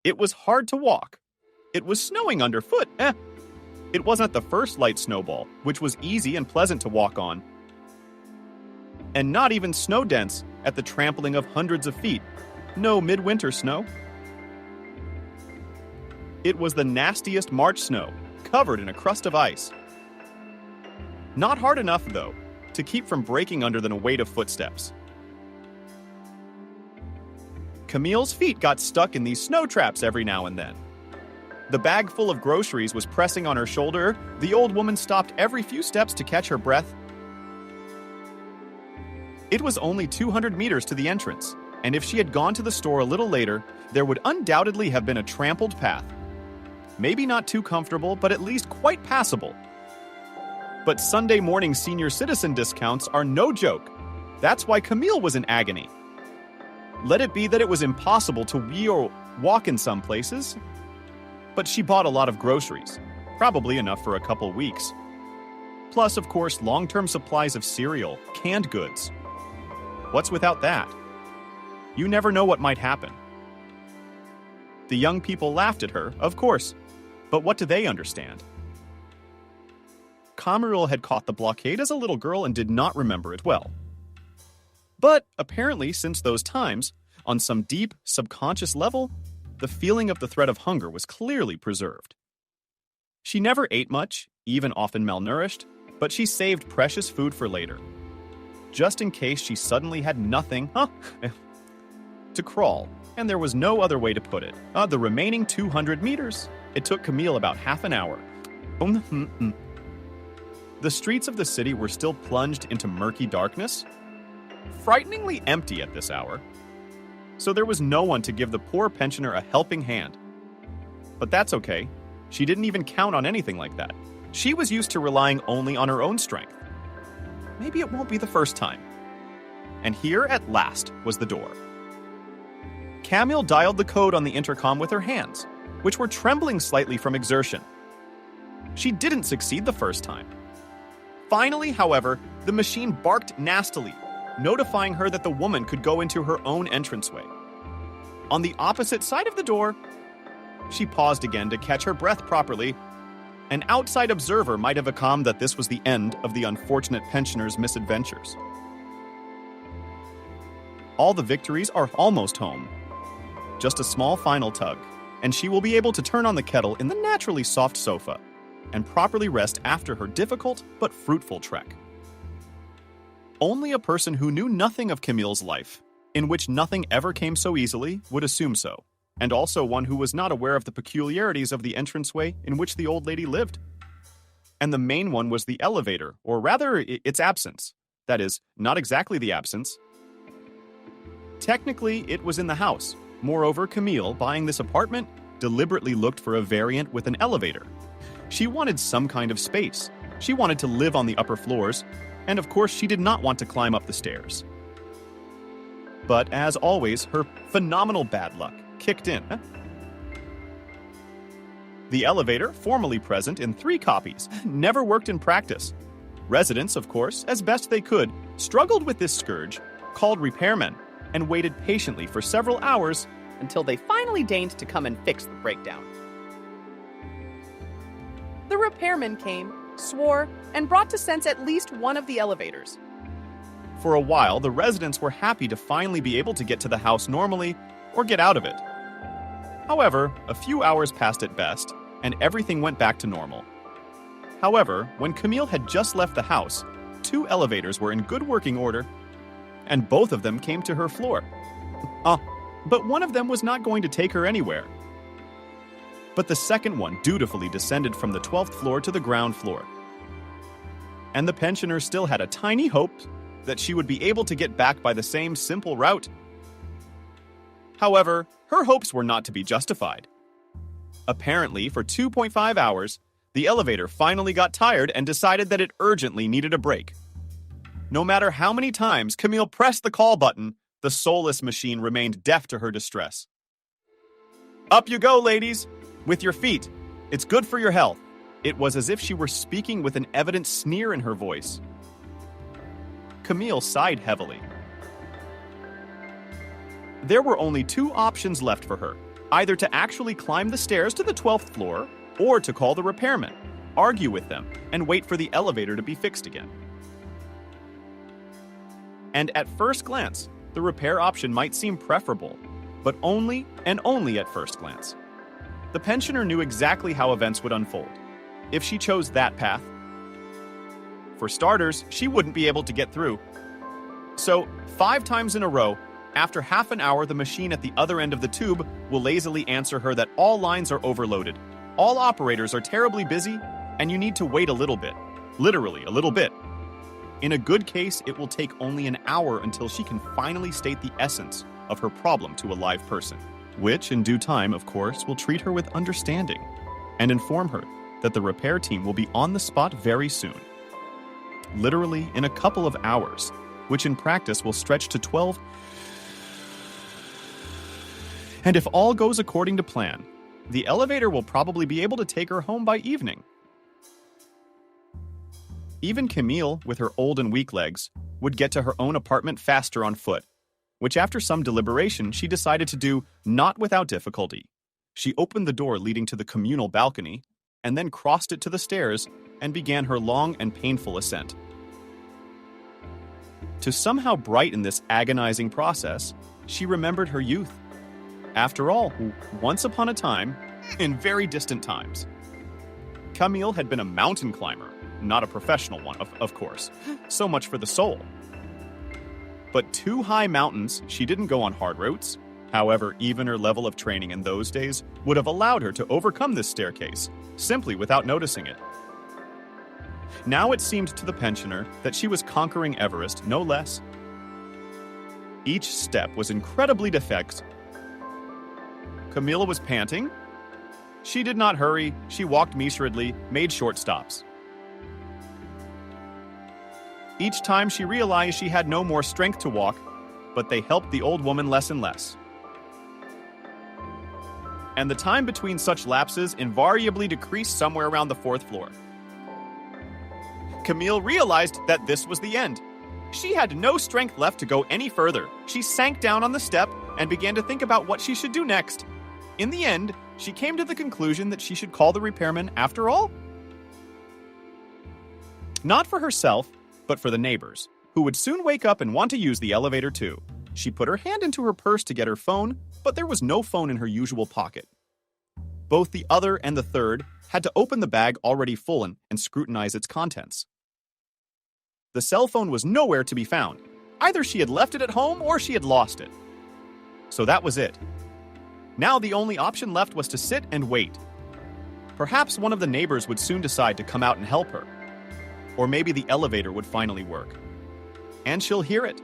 It was hard to walk. It was snowing underfoot. It wasn't the first light snowball, which was easy and pleasant to walk on. And not even snow dense at the trampling of hundreds of feet. No midwinter snow. It was the nastiest March snow, covered in a crust of ice. Not hard enough, though, to keep from breaking under the weight of footsteps. Camille's feet got stuck in these snow traps every now and then. The bag full of groceries was pressing on her shoulder. The old woman stopped every few steps to catch her breath. It was only 200 meters to the entrance, and if she had gone to the store a little later, there would undoubtedly have been a trampled path. Maybe not too comfortable, but at least quite passable. But Sunday morning senior citizen discounts are no joke. That's why Camille was in agony. Let it be that it was impossible to wee or walk in some places, but she bought a lot of groceries, probably enough for a couple weeks. Plus, of course, long-term supplies of cereal, canned goods. What's without that? You never know what might happen. The young people laughed at her, of course, but what do they understand? Camille had caught the blockade as a little girl and did not remember it well. But apparently, since those times, on some deep, subconscious level, the feeling of the threat of hunger was clearly preserved. She never ate much, even often malnourished, but she saved precious food for later, just in case she suddenly had nothing to crawl, and there was no other way to put it. The remaining 200 meters, it took Camille about half an hour. The streets of the city were still plunged into murky darkness, frighteningly empty at this hour, so there was no one to give the poor pensioner a helping hand. But that's okay. She didn't even count on anything like that. She was used to relying only on her own strength. Maybe it won't be the first time. And here, at last, was the door. Camille dialed the code on the intercom with her hands, which were trembling slightly from exertion. She didn't succeed the first time. Finally, however, the machine barked nastily, notifying her that the woman could go into her own entranceway. On the opposite side of the door, she paused again to catch her breath properly. An outside observer might have acclaimed that this was the end of the unfortunate pensioner's misadventures. All the victories are almost home. Just a small final tug, and she will be able to turn on the kettle in the naturally soft sofa and properly rest after her difficult but fruitful trek. Only a person who knew nothing of Camille's life, in which nothing ever came so easily, would assume so, and also one who was not aware of the peculiarities of the entranceway in which the old lady lived. And the main one was the elevator, or rather, its absence. That is, not exactly the absence. Technically, it was in the house. Moreover, Camille, buying this apartment, deliberately looked for a variant with an elevator. She wanted some kind of space. She wanted to live on the upper floors, and of course she did not want to climb up the stairs. But as always, her phenomenal bad luck kicked in. The elevator, formerly present in 3 copies, never worked in practice. Residents, of course, as best they could, struggled with this scourge, called repairmen, and waited patiently for several hours until they finally deigned to come and fix the breakdown. The repairman came, swore, and brought to sense at least one of the elevators. For a while, the residents were happy to finally be able to get to the house normally or get out of it. However, a few hours passed at best, and everything went back to normal. However, when Camille had just left the house, 2 elevators were in good working order, and both of them came to her floor. But one of them was not going to take her anywhere. But the second one dutifully descended from the 12th floor to the ground floor. And the pensioner still had a tiny hope that she would be able to get back by the same simple route. However, her hopes were not to be justified. Apparently, for 2.5 hours, the elevator finally got tired and decided that it urgently needed a break. No matter how many times Camille pressed the call button, the soulless machine remained deaf to her distress. "Up you go, ladies! With your feet. It's good for your health." It was as if she were speaking with an evident sneer in her voice. Camille sighed heavily. There were only 2 options left for her. either to actually climb the stairs to the 12th floor or to call the repairman, argue with them, and wait for the elevator to be fixed again. And at first glance, the repair option might seem preferable, but only and only at first glance. The pensioner knew exactly how events would unfold if she chose that path. For starters, she wouldn't be able to get through. So, 5 times in a row, after half an hour, the machine at the other end of the tube will lazily answer her that all lines are overloaded, all operators are terribly busy, and you need to wait a little bit. Literally, a little bit. In a good case, it will take only an hour until she can finally state the essence of her problem to a live person, which, in due time, of course, will treat her with understanding and inform her that the repair team will be on the spot very soon. Literally in a couple of hours, which in practice will stretch to 12. And if all goes according to plan, the elevator will probably be able to take her home by evening. Even Camille, with her old and weak legs, would get to her own apartment faster on foot, which after some deliberation she decided to do not without difficulty. She opened the door leading to the communal balcony, and then crossed it to the stairs and began her long and painful ascent. To somehow brighten this agonizing process, she remembered her youth. After all, once upon a time, in very distant times, Camille had been a mountain climber, not a professional one, of course. So much for the soul. But 2 high mountains, she didn't go on hard routes. However, even her level of training in those days would have allowed her to overcome this staircase, simply without noticing it. Now it seemed to the pensioner that she was conquering Everest, no less. Each step was incredibly defect. Camilla was panting. She did not hurry, she walked measuredly, made short stops. Each time she realized she had no more strength to walk, but they helped the old woman less and less. And the time between such lapses invariably decreased somewhere around the 4th floor. Camille realized that this was the end. She had no strength left to go any further. She sank down on the step and began to think about what she should do next. In the end, she came to the conclusion that she should call the repairman after all. Not for herself, but for the neighbors, who would soon wake up and want to use the elevator too. She put her hand into her purse to get her phone, but there was no phone in her usual pocket. Both the other and the third had to open the bag already full and scrutinize its contents. The cell phone was nowhere to be found. Either she had left it at home or she had lost it. So that was it. Now the only option left was to sit and wait. Perhaps one of the neighbors would soon decide to come out and help her. Or maybe the elevator would finally work. And she'll hear it.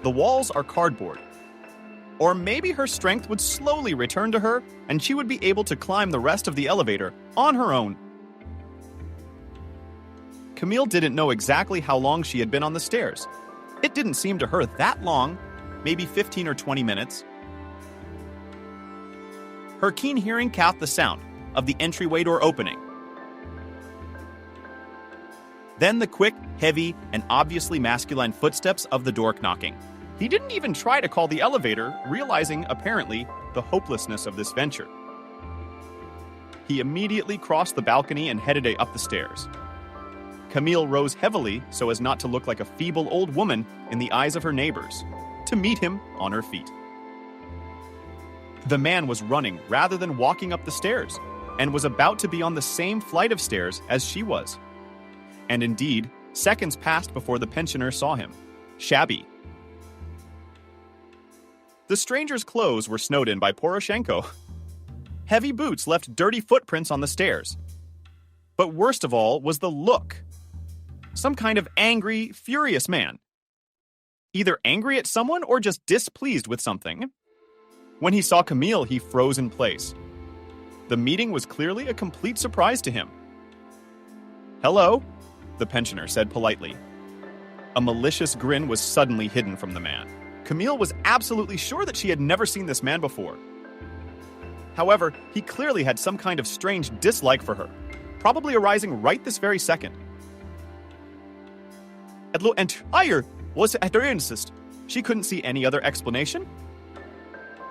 The walls are cardboard. Or maybe her strength would slowly return to her and she would be able to climb the rest of the elevator on her own. Camille didn't know exactly how long she had been on the stairs. It didn't seem to her that long, maybe 15 or 20 minutes. Her keen hearing caught the sound of the entryway door opening. Then the quick, heavy, and obviously masculine footsteps of the door knocking. He didn't even try to call the elevator, realizing, apparently, the hopelessness of this venture. He immediately crossed the balcony and headed up the stairs. Camille rose heavily so as not to look like a feeble old woman in the eyes of her neighbors, to meet him on her feet. The man was running rather than walking up the stairs, and was about to be on the same flight of stairs as she was. And indeed, seconds passed before the pensioner saw him, shabby. The stranger's clothes were snowed in by Poroshenko. Heavy boots left dirty footprints on the stairs. But worst of all was the look. Some kind of angry, furious man. Either angry at someone or just displeased with something. When he saw Camille, he froze in place. The meeting was clearly a complete surprise to him. "Hello," the pensioner said politely. A malicious grin was suddenly hidden from the man. Camille was absolutely sure that she had never seen this man before. However, he clearly had some kind of strange dislike for her, probably arising right this very second. Was she couldn't see any other explanation?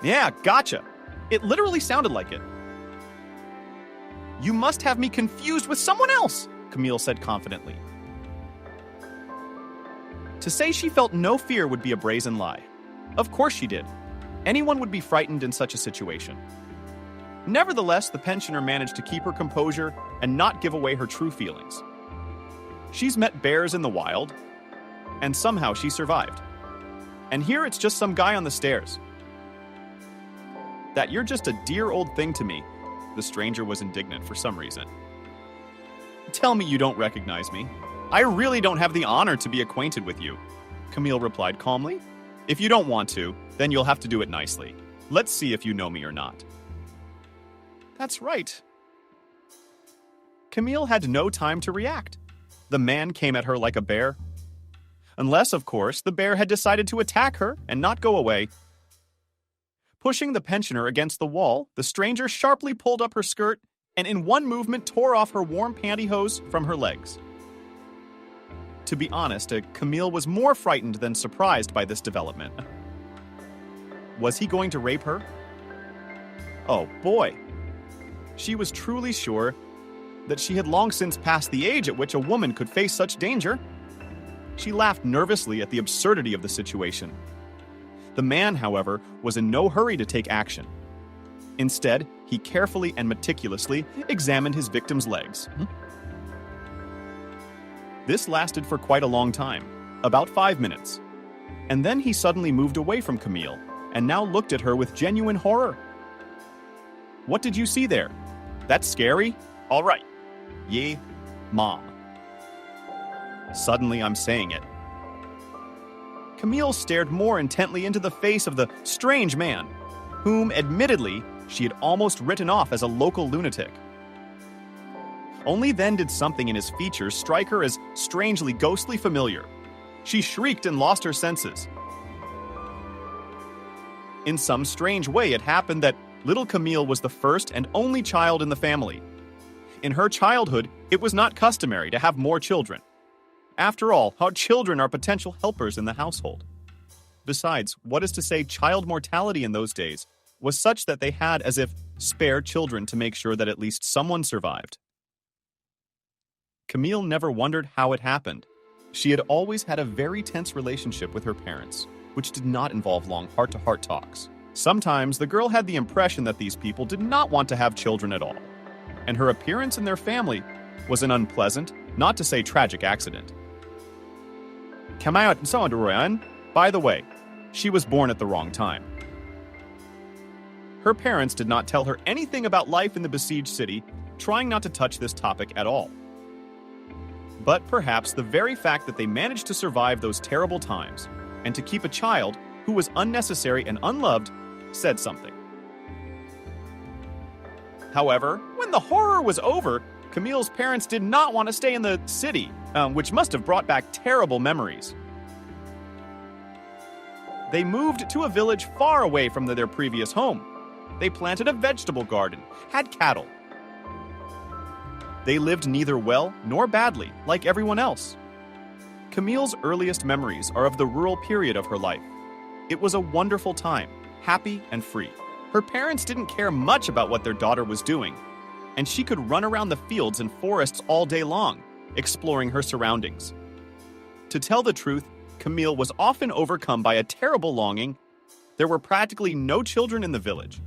Yeah, gotcha. It literally sounded like it. "You must have me confused with someone else," Camille said confidently. To say she felt no fear would be a brazen lie. Of course she did. Anyone would be frightened in such a situation. Nevertheless, the pensioner managed to keep her composure and not give away her true feelings. She's met bears in the wild, and somehow she survived. And here it's just some guy on the stairs. "That you're just a dear old thing to me," the stranger was indignant for some reason. "Tell me you don't recognize me. I really don't have the honor to be acquainted with you," Camille replied calmly. "If you don't want to, then you'll have to do it nicely. Let's see if you know me or not." That's right. Camille had no time to react. The man came at her like a bear. Unless, of course, the bear had decided to attack her and not go away. Pushing the pensioner against the wall, the stranger sharply pulled up her skirt and in one movement tore off her warm pantyhose from her legs. To be honest, Camille was more frightened than surprised by this development. Was he going to rape her? Oh boy. She was truly sure that she had long since passed the age at which a woman could face such danger. She laughed nervously at the absurdity of the situation. The man, however, was in no hurry to take action. Instead, he carefully and meticulously examined his victim's legs. This lasted for quite a long time, about 5 minutes. And then he suddenly moved away from Camille and now looked at her with genuine horror. "What did you see there? That's scary? All right. Yeah, Mom." Suddenly I'm saying it. Camille stared more intently into the face of the strange man, whom, admittedly, she had almost written off as a local lunatic. Only then did something in his features strike her as strangely ghostly familiar. She shrieked and lost her senses. In some strange way, it happened that little Camille was the first and only child in the family. In her childhood, it was not customary to have more children. After all, our children are potential helpers in the household. Besides, what is to say, child mortality in those days was such that they had as if spare children to make sure that at least someone survived. Camille never wondered how it happened. She had always had a very tense relationship with her parents, which did not involve long heart-to-heart talks. Sometimes the girl had the impression that these people did not want to have children at all, and her appearance in their family was an unpleasant, not to say tragic accident. By the way, she was born at the wrong time. Her parents did not tell her anything about life in the besieged city, trying not to touch this topic at all. But perhaps the very fact that they managed to survive those terrible times and to keep a child who was unnecessary and unloved said something. However, when the horror was over, Camille's parents did not want to stay in the city, which must have brought back terrible memories. They moved to a village far away from their previous home. They planted a vegetable garden, had cattle. They lived neither well nor badly, like everyone else. Camille's earliest memories are of the rural period of her life. It was a wonderful time, happy and free. Her parents didn't care much about what their daughter was doing, and she could run around the fields and forests all day long, exploring her surroundings. To tell the truth, Camille was often overcome by a terrible longing. There were practically no children in the village,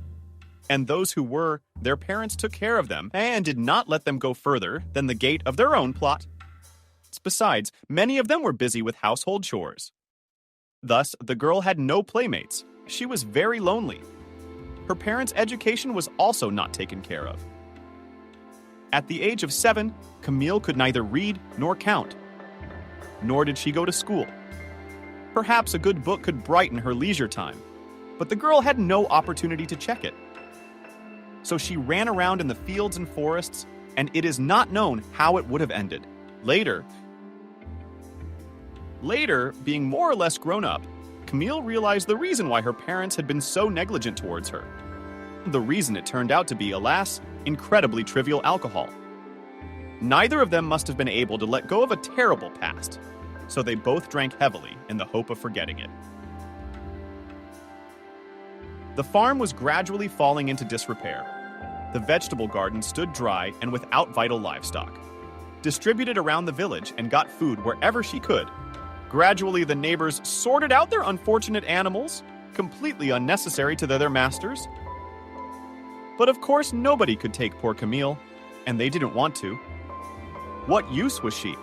and those who were, their parents took care of them and did not let them go further than the gate of their own plot. Besides, many of them were busy with household chores. Thus, the girl had no playmates. She was very lonely. Her parents' education was also not taken care of. At the age of 7, Camille could neither read nor count. Nor did she go to school. Perhaps a good book could brighten her leisure time, but the girl had no opportunity to check it. So she ran around in the fields and forests, and it is not known how it would have ended. Later, being more or less grown up, Camille realized the reason why her parents had been so negligent towards her. The reason it turned out to be, alas, incredibly trivial alcohol. Neither of them must have been able to let go of a terrible past, so they both drank heavily in the hope of forgetting it. The farm was gradually falling into disrepair. The vegetable garden stood dry and without vital livestock. Distributed around the village and got food wherever she could. Gradually, the neighbors sorted out their unfortunate animals, completely unnecessary to their masters. But of course, nobody could take poor Camille, and they didn't want to. What use was she?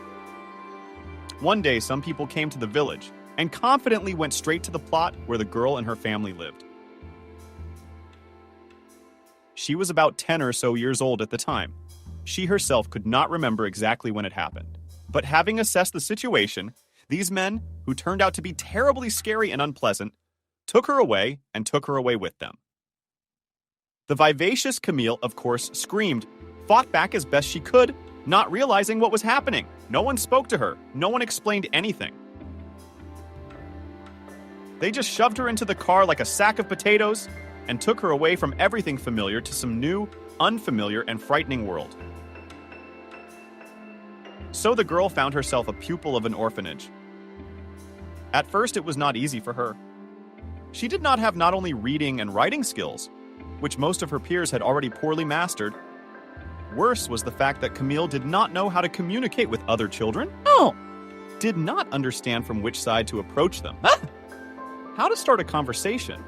One day, some people came to the village and confidently went straight to the plot where the girl and her family lived. She was about 10 or so years old at the time. She herself could not remember exactly when it happened. But having assessed the situation, these men, who turned out to be terribly scary and unpleasant, took her away and took her away with them. The vivacious Camille, of course, screamed, fought back as best she could, not realizing what was happening. No one spoke to her. No one explained anything. They just shoved her into the car like a sack of potatoes and took her away from everything familiar to some new, unfamiliar, and frightening world. So the girl found herself a pupil of an orphanage. At first, it was not easy for her. She did not have not only reading and writing skills, which most of her peers had already poorly mastered. Worse was the fact that Camille did not know how to communicate with other children. Did not understand from which side to approach them. How to start a conversation.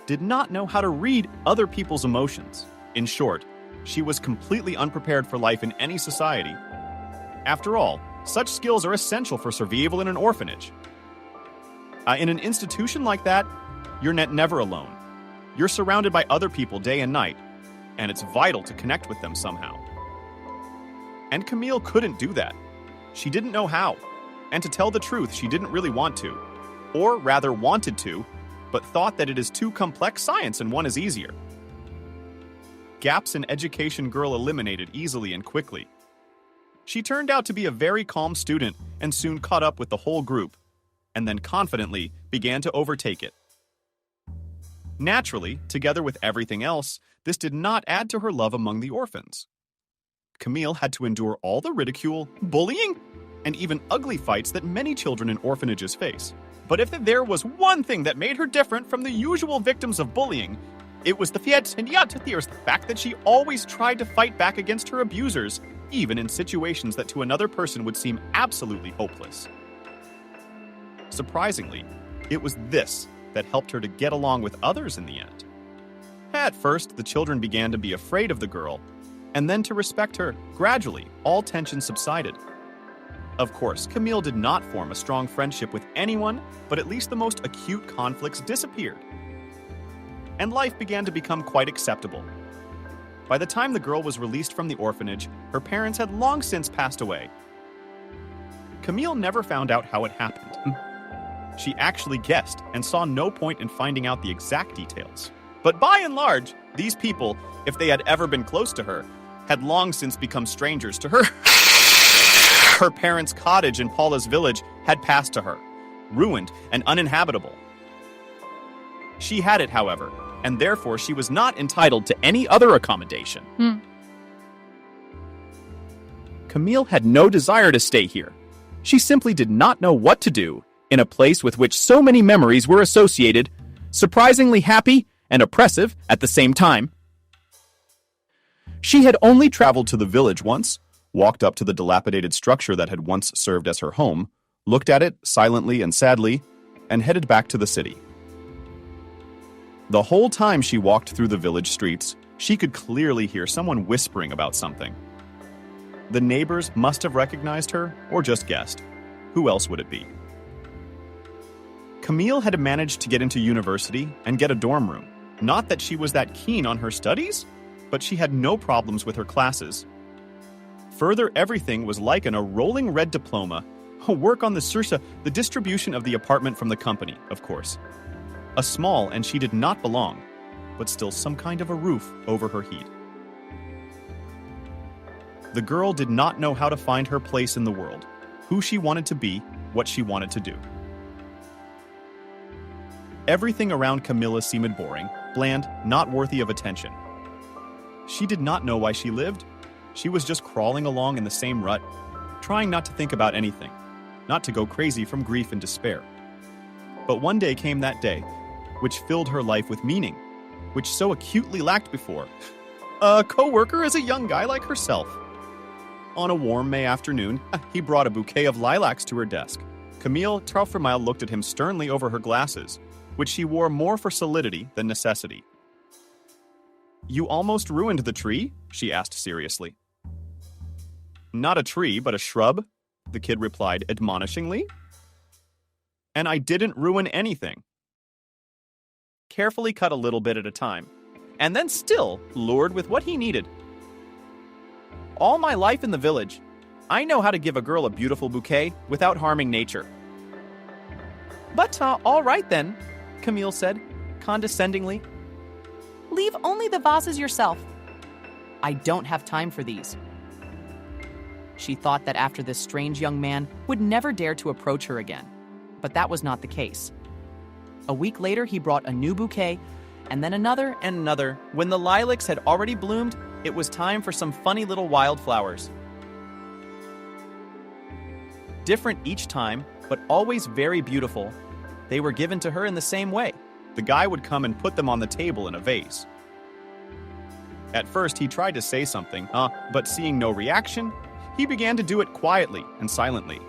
Did not know how to read other people's emotions. In short, she was completely unprepared for life in any society. After all, such skills are essential for survival in an orphanage. In an institution like that, you're never alone. You're surrounded by other people day and night, and it's vital to connect with them somehow. And Camille couldn't do that. She didn't know how. And to tell the truth, she didn't really want to. Or rather wanted to, but thought that it is too complex science and one is easier. Gaps in education girl eliminated easily and quickly. She turned out to be a very calm student and soon caught up with the whole group, and then confidently began to overtake it. Naturally, together with everything else, this did not add to her love among the orphans. Camille had to endure all the ridicule, bullying, and even ugly fights that many children in orphanages face. But if there was one thing that made her different from the usual victims of bullying, it was the fact that she always tried to fight back against her abusers, even in situations that to another person would seem absolutely hopeless. Surprisingly, it was this that helped her to get along with others in the end. At first, the children began to be afraid of the girl, and then to respect her. Gradually, all tension subsided. Of course, Camille did not form a strong friendship with anyone, but at least the most acute conflicts disappeared. And life began to become quite acceptable. By the time the girl was released from the orphanage, her parents had long since passed away. Camille never found out how it happened. She actually guessed and saw no point in finding out the exact details. But by and large, these people, if they had ever been close to her, had long since become strangers to her. Her parents' cottage in Paula's village had passed to her, ruined and uninhabitable. She had it, however, and therefore she was not entitled to any other accommodation. Camille had no desire to stay here. She simply did not know what to do in a place with which so many memories were associated, surprisingly happy and oppressive at the same time. She had only traveled to the village once, walked up to the dilapidated structure that had once served as her home, looked at it silently and sadly, and headed back to the city. The whole time she walked through the village streets, she could clearly hear someone whispering about something. The neighbors must have recognized her or just guessed. Who else would it be? Camille had managed to get into university and get a dorm room. Not that she was that keen on her studies, but she had no problems with her classes. Further, everything was like a rolling red diploma, a work on the distribution of the apartment from the company, of course. A small, and she did not belong, but still some kind of a roof over her head. The girl did not know how to find her place in the world, who she wanted to be, what she wanted to do. Everything around Camilla seemed boring, bland, not worthy of attention. She did not know why she lived. She was just crawling along in the same rut, trying not to think about anything, not to go crazy from grief and despair. But one day came that day, which filled her life with meaning, which so acutely lacked before. A co-worker is a young guy like herself. On a warm May afternoon, he brought a bouquet of lilacs to her desk. Camille Traufermile looked at him sternly over her glasses, which she wore more for solidity than necessity. "You almost ruined the tree?" she asked seriously. "Not a tree, but a shrub," the kid replied admonishingly. "And I didn't ruin anything." Carefully cut a little bit at a time, and then still lured with what he needed. "All my life in the village, I know how to give a girl a beautiful bouquet without harming nature." "But, all right then," Camille said, condescendingly. Leave only the vases yourself. "I don't have time for these." She thought that after this strange young man would never dare to approach her again, but that was not the case. A week later, he brought a new bouquet, and then another and another. When the lilacs had already bloomed, it was time for some funny little wildflowers. Different each time, but always very beautiful, they were given to her in the same way. The guy would come and put them on the table in a vase. At first, he tried to say something, but seeing no reaction, he began to do it quietly and silently.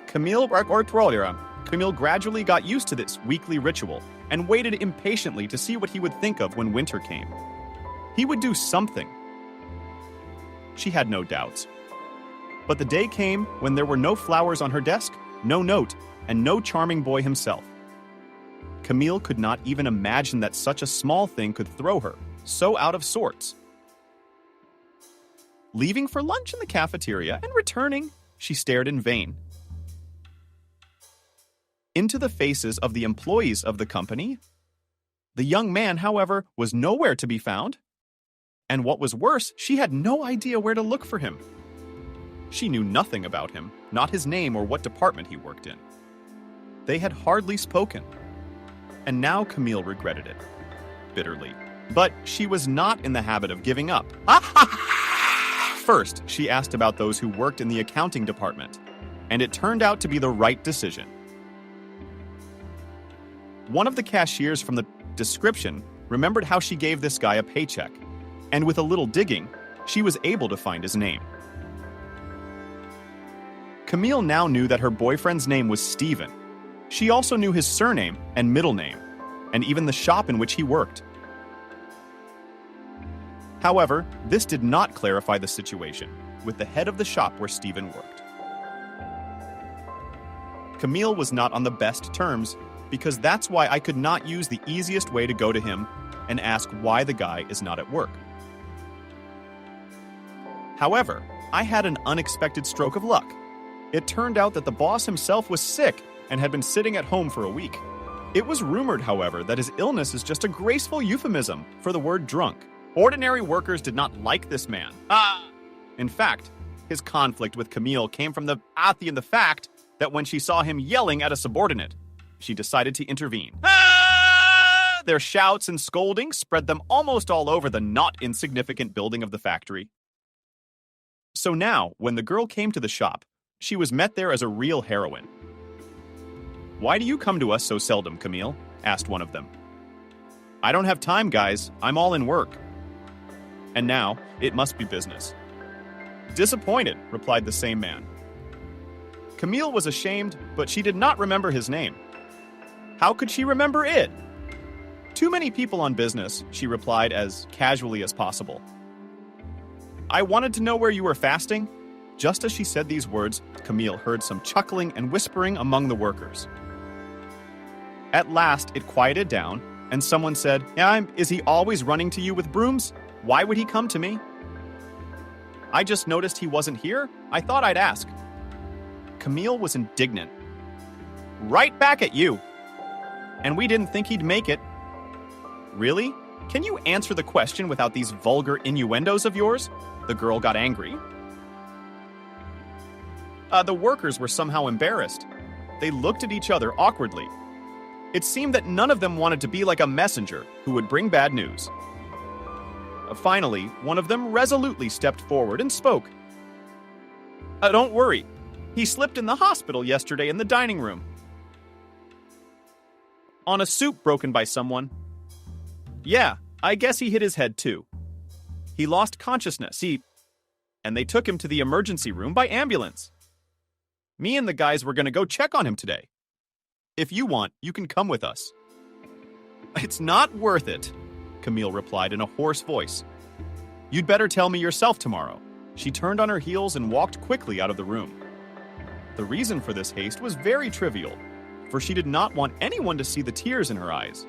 Camille gradually got used to this weekly ritual and waited impatiently to see what he would think of when winter came. He would do something. She had no doubts. But the day came when there were no flowers on her desk, no note, and no charming boy himself. Camille could not even imagine that such a small thing could throw her so out of sorts. Leaving for lunch in the cafeteria and returning, she stared in vain into the faces of the employees of the company. The young man, however, was nowhere to be found. And what was worse, she had no idea where to look for him. She knew nothing about him, not his name or what department he worked in. They had hardly spoken. And now Camille regretted it, bitterly. But she was not in the habit of giving up. First, she asked about those who worked in the accounting department, and it turned out to be the right decision. One of the cashiers from the description remembered how she gave this guy a paycheck, and with a little digging, she was able to find his name. Camille now knew that her boyfriend's name was Stephen. She also knew his surname and middle name, and even the shop in which he worked. However, this did not clarify the situation with the head of the shop where Stephen worked. Camille was not on the best terms, because that's why I could not use the easiest way to go to him and ask why the guy is not at work. However, I had an unexpected stroke of luck. It turned out that the boss himself was sick and had been sitting at home for a week. It was rumored, however, that his illness is just a graceful euphemism for the word drunk. Ordinary workers did not like this man. In fact, his conflict with Camille came from the fact that when she saw him yelling at a subordinate, she decided to intervene. Their shouts and scoldings spread them almost all over the not insignificant building of the factory. So now, when the girl came to the shop, she was met there as a real heroine. "Why do you come to us so seldom, Camille?" asked one of them. "I don't have time, guys. I'm all in work." "And now, it must be business." "Disappointed," replied the same man. Camille was ashamed, but she did not remember his name. How could she remember it? "Too many people on business," she replied as casually as possible. "I wanted to know where you were fasting." Just as she said these words, Camille heard some chuckling and whispering among the workers. At last, it quieted down, and someone said, Is he always running to you with brooms? Why would he come to me?" "I just noticed he wasn't here. I thought I'd ask." Camille was indignant. "Right back at you. And we didn't think he'd make it." "Really? Can you answer the question without these vulgar innuendos of yours?" The girl got angry. The workers were somehow embarrassed. They looked at each other awkwardly. It seemed that none of them wanted to be like a messenger who would bring bad news. Finally, one of them resolutely stepped forward and spoke. "Don't worry. He slipped in the hospital yesterday in the dining room." On a soup broken by someone. Yeah, I guess he hit his head too. He lost consciousness, and they took him to the emergency room by ambulance. Me and the guys were gonna go check on him today. If you want, you can come with us. It's not worth it, Camille replied in a hoarse voice. You'd better tell me yourself tomorrow. She turned on her heels and walked quickly out of the room. The reason for this haste was very trivial, for she did not want anyone to see the tears in her eyes.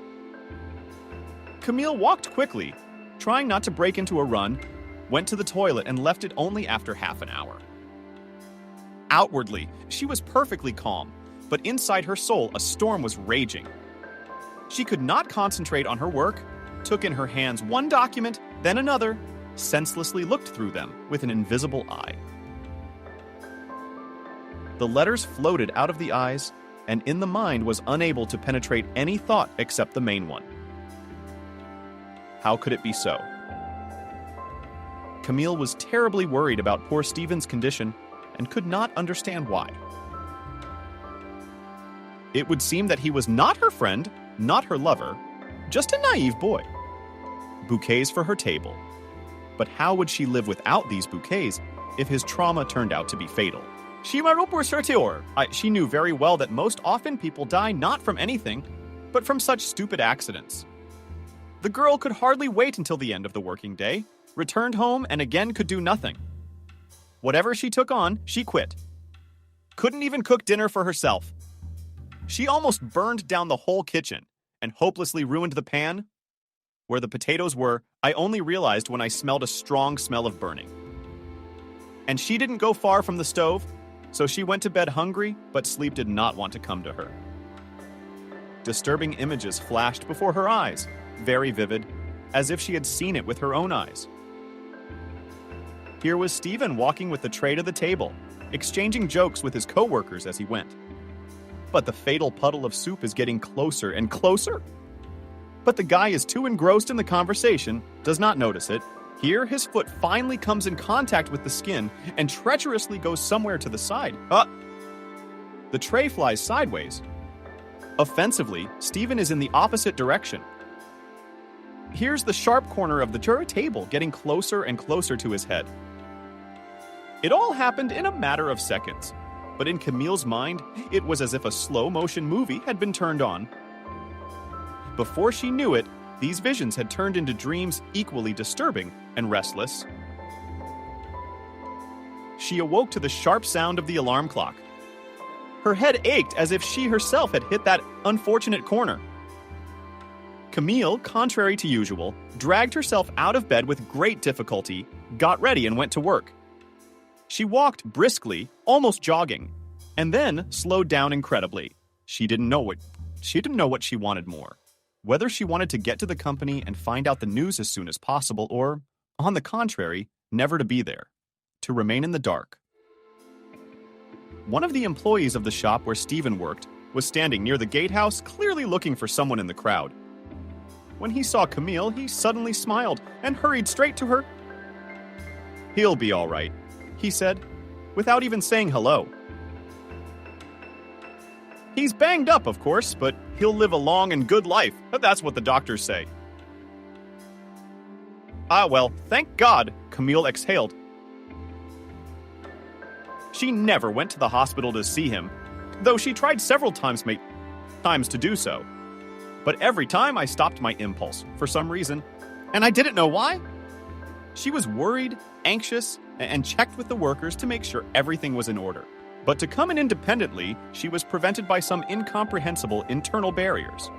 Camille walked quickly, trying not to break into a run, went to the toilet and left it only after half an hour. Outwardly, she was perfectly calm, but inside her soul a storm was raging. She could not concentrate on her work, took in her hands one document, then another, senselessly looked through them with an invisible eye. The letters floated out of the eyes, and in the mind was unable to penetrate any thought except the main one. How could it be so? Camille was terribly worried about poor Stephen's condition and could not understand why. It would seem that he was not her friend, not her lover, just a naive boy. Bouquets for her table. But how would she live without these bouquets if his trauma turned out to be fatal? She knew very well that most often people die not from anything, but from such stupid accidents. The girl could hardly wait until the end of the working day, returned home, and again could do nothing. Whatever she took on, she quit. Couldn't even cook dinner for herself. She almost burned down the whole kitchen and hopelessly ruined the pan. Where the potatoes were, I only realized when I smelled a strong smell of burning. And she didn't go far from the stove, so she went to bed hungry, but sleep did not want to come to her. Disturbing images flashed before her eyes, very vivid, as if she had seen it with her own eyes. Here was Stephen walking with the tray to the table, exchanging jokes with his co-workers as he went. But the fatal puddle of soup is getting closer and closer. But the guy is too engrossed in the conversation, does not notice it. Here, his foot finally comes in contact with the skin and treacherously goes somewhere to the side. The tray flies sideways. Offensively, Stephen is in the opposite direction. Here's the sharp corner of the table getting closer and closer to his head. It all happened in a matter of seconds, but in Camille's mind, it was as if a slow-motion movie had been turned on. Before she knew it, these visions had turned into dreams equally disturbing and restless. She awoke to the sharp sound of the alarm clock. Her head ached as if she herself had hit that unfortunate corner. Camille, contrary to usual, dragged herself out of bed with great difficulty, got ready and went to work. She walked briskly, almost jogging, and then slowed down incredibly. She didn't know what she wanted more. Whether she wanted to get to the company and find out the news as soon as possible, or, on the contrary, never to be there, to remain in the dark. One of the employees of the shop where Stephen worked was standing near the gatehouse, clearly looking for someone in the crowd. When he saw Camille, he suddenly smiled and hurried straight to her. "He'll be all right," he said, without even saying hello. "He's banged up, of course, but he'll live a long and good life. That's what the doctors say." "Ah, well, thank God," Camille exhaled. She never went to the hospital to see him, though she tried several times to do so. But every time I stopped my impulse, for some reason, and I didn't know why. She was worried, anxious, and checked with the workers to make sure everything was in order. But to come in independently, she was prevented by some incomprehensible internal barriers.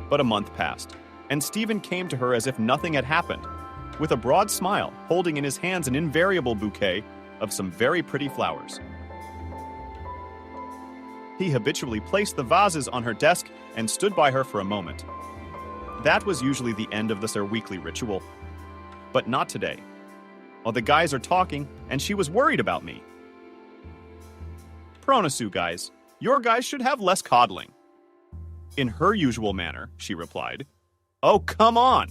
But a month passed, and Stephen came to her as if nothing had happened, with a broad smile, holding in his hands an invariable bouquet of some very pretty flowers. He habitually placed the vases on her desk and stood by her for a moment. That was usually the end of their weekly ritual. But not today. While the guys are talking, and she was worried about me. "Pronosu, guys. Your guys should have less coddling." In her usual manner, she replied. "Oh, come on!"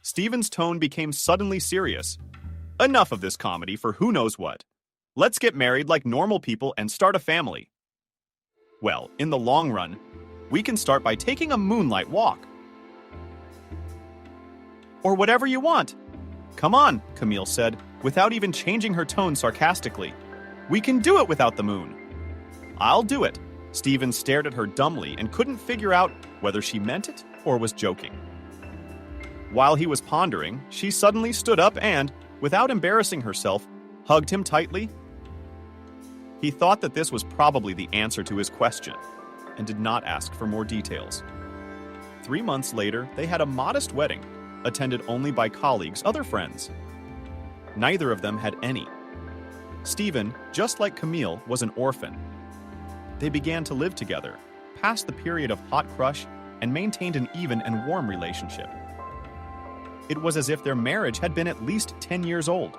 Stephen's tone became suddenly serious. "Enough of this comedy for who knows what. Let's get married like normal people and start a family." Well, in the long run, We can start by taking a moonlight walk. Or whatever you want. Come on, Camille said, without even changing her tone sarcastically. We can do it without the moon. I'll do it. Stephen stared at her dumbly and couldn't figure out whether she meant it or was joking. While he was pondering, she suddenly stood up and, without embarrassing herself, hugged him tightly. He thought that this was probably the answer to his question and did not ask for more details. 3 months later, they had a modest wedding, attended only by colleagues, other friends. Neither of them had any. Stephen, just like Camille, was an orphan. They began to live together, passed the period of hot crush, and maintained an even and warm relationship. It was as if their marriage had been at least 10 years old.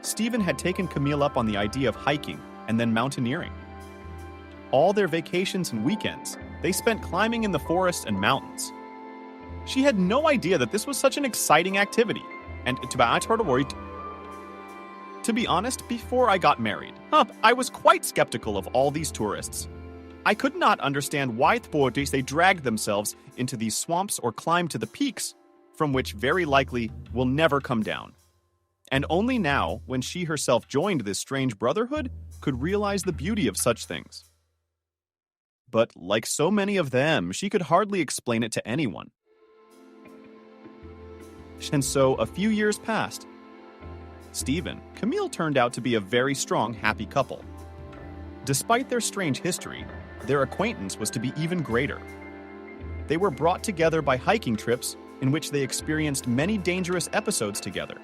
Stephen had taken Camille up on the idea of hiking and then mountaineering. All their vacations and weekends, they spent climbing in the forest and mountains. She had no idea that this was such an exciting activity, and to be honest, before I got married, I was quite skeptical of all these tourists. I could not understand why they dragged themselves into these swamps or climbed to the peaks, from which very likely will never come down. And only now, when she herself joined this strange brotherhood, could realize the beauty of such things. But like so many of them, she could hardly explain it to anyone. And so a few years passed. Stephen, Camille turned out to be a very strong, happy couple. Despite their strange history, their acquaintance was to be even greater. They were brought together by hiking trips in which they experienced many dangerous episodes together,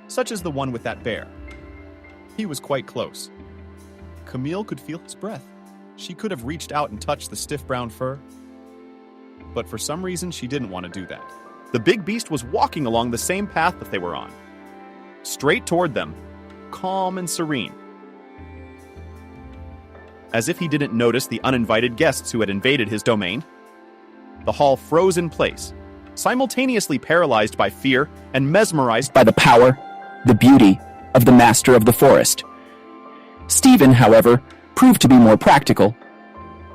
such as the one with that bear. He was quite close. Camille could feel his breath. She could have reached out and touched the stiff brown fur. But for some reason, she didn't want to do that. The big beast was walking along the same path that they were on, straight toward them, calm and serene. As if he didn't notice the uninvited guests who had invaded his domain, the hall froze in place, simultaneously paralyzed by fear and mesmerized by the power, the beauty of the master of the forest. Stephen, however, proved to be more practical.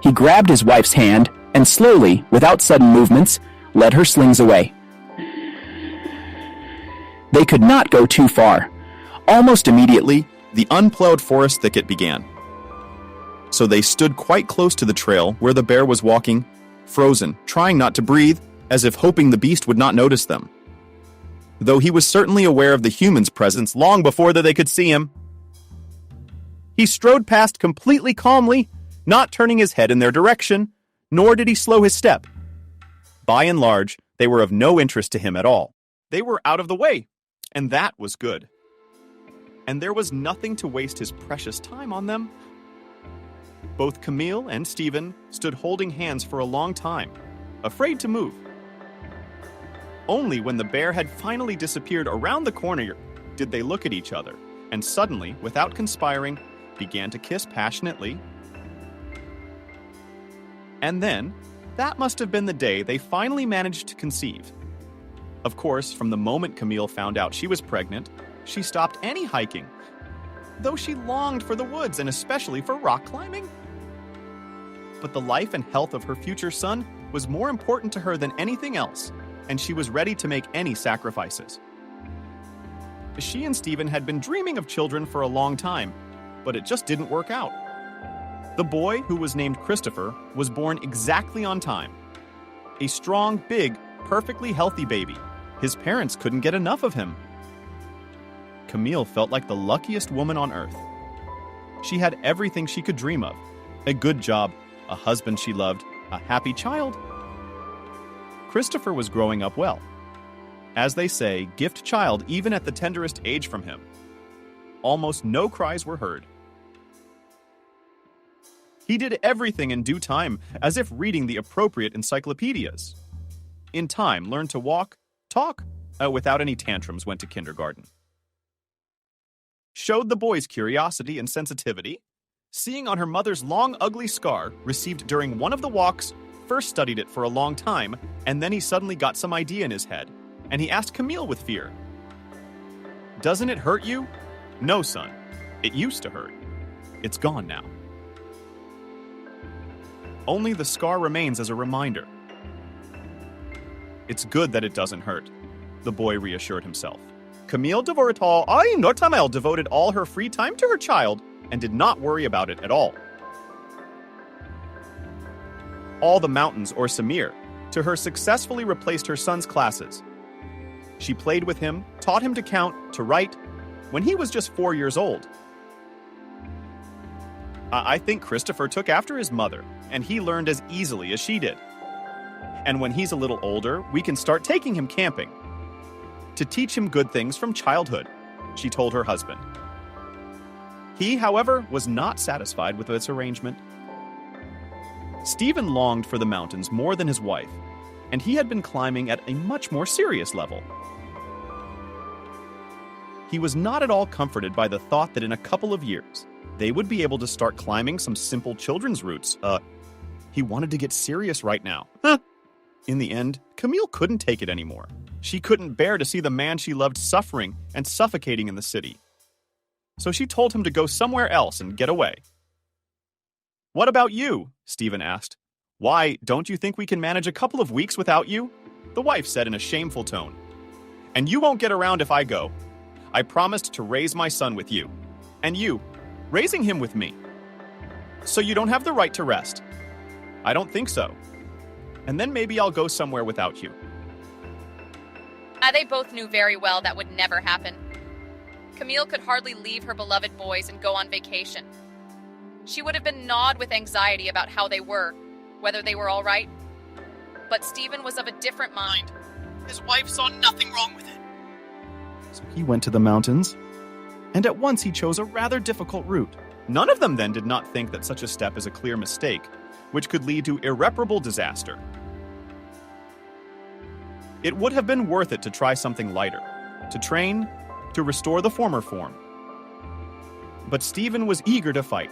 He grabbed his wife's hand and slowly, without sudden movements, led her slings away. They could not go too far. Almost immediately, the unplowed forest thicket began. So they stood quite close to the trail where the bear was walking, frozen, trying not to breathe, as if hoping the beast would not notice them. Though he was certainly aware of the human's presence long before that they could see him. He strode past completely calmly, not turning his head in their direction, nor did he slow his step. By and large, they were of no interest to him at all. They were out of the way, and that was good. And there was nothing to waste his precious time on them. Both Camille and Stephen stood holding hands for a long time, afraid to move. Only when the bear had finally disappeared around the corner did they look at each other, and suddenly, without conspiring, began to kiss passionately. And then, that must have been the day they finally managed to conceive. Of course, from the moment Camille found out she was pregnant, she stopped any hiking, though she longed for the woods and especially for rock climbing. But the life and health of her future son was more important to her than anything else, and she was ready to make any sacrifices. She and Stephen had been dreaming of children for a long time, but it just didn't work out. The boy, who was named Christopher, was born exactly on time. A strong, big, perfectly healthy baby. His parents couldn't get enough of him. Camille felt like the luckiest woman on earth. She had everything she could dream of. A good job, a husband she loved, a happy child. Christopher was growing up well. As they say, gift child even at the tenderest age from him. Almost no cries were heard. He did everything in due time, as if reading the appropriate encyclopedias. In time, learned to walk, talk, without any tantrums, went to kindergarten. Showed the boy's curiosity and sensitivity. Seeing on her mother's long, ugly scar, received during one of the walks, first studied it for a long time, and then he suddenly got some idea in his head, and he asked Camille with fear, "Doesn't it hurt you?" "No, son. It used to hurt. It's gone now." Only the scar remains as a reminder. It's good that it doesn't hurt, the boy reassured himself. Camille Notamel devoted all her free time to her child and did not worry about it at all. All the mountains, or Samir, to her successfully replaced her son's classes. She played with him, taught him to count, to write, when he was just 4 years old. I think Christopher took after his mother, and he learned as easily as she did. And when he's a little older, we can start taking him camping. To teach him good things from childhood, she told her husband. He, however, was not satisfied with this arrangement. Stephen longed for the mountains more than his wife, and he had been climbing at a much more serious level. He was not at all comforted by the thought that in a couple of years, they would be able to start climbing some simple children's routes. He wanted to get serious right now. In the end, Camille couldn't take it anymore. She couldn't bear to see the man she loved suffering and suffocating in the city. So she told him to go somewhere else and get away. What about you? Stephen asked. Why, don't you think we can manage a couple of weeks without you? The wife said in a shameful tone. And you won't get around if I go. I promised to raise my son with you. And you, raising him with me. So you don't have the right to rest. I don't think so. And then maybe I'll go somewhere without you. They both knew very well that would never happen. Camille could hardly leave her beloved boys and go on vacation. She would have been gnawed with anxiety about how they were, whether they were all right. But Stephen was of a different mind. His wife saw nothing wrong with it. So he went to the mountains, and at once he chose a rather difficult route. None of them then did not think that such a step is a clear mistake, which could lead to irreparable disaster. It would have been worth it to try something lighter, to train, to restore the former form. But Stephen was eager to fight,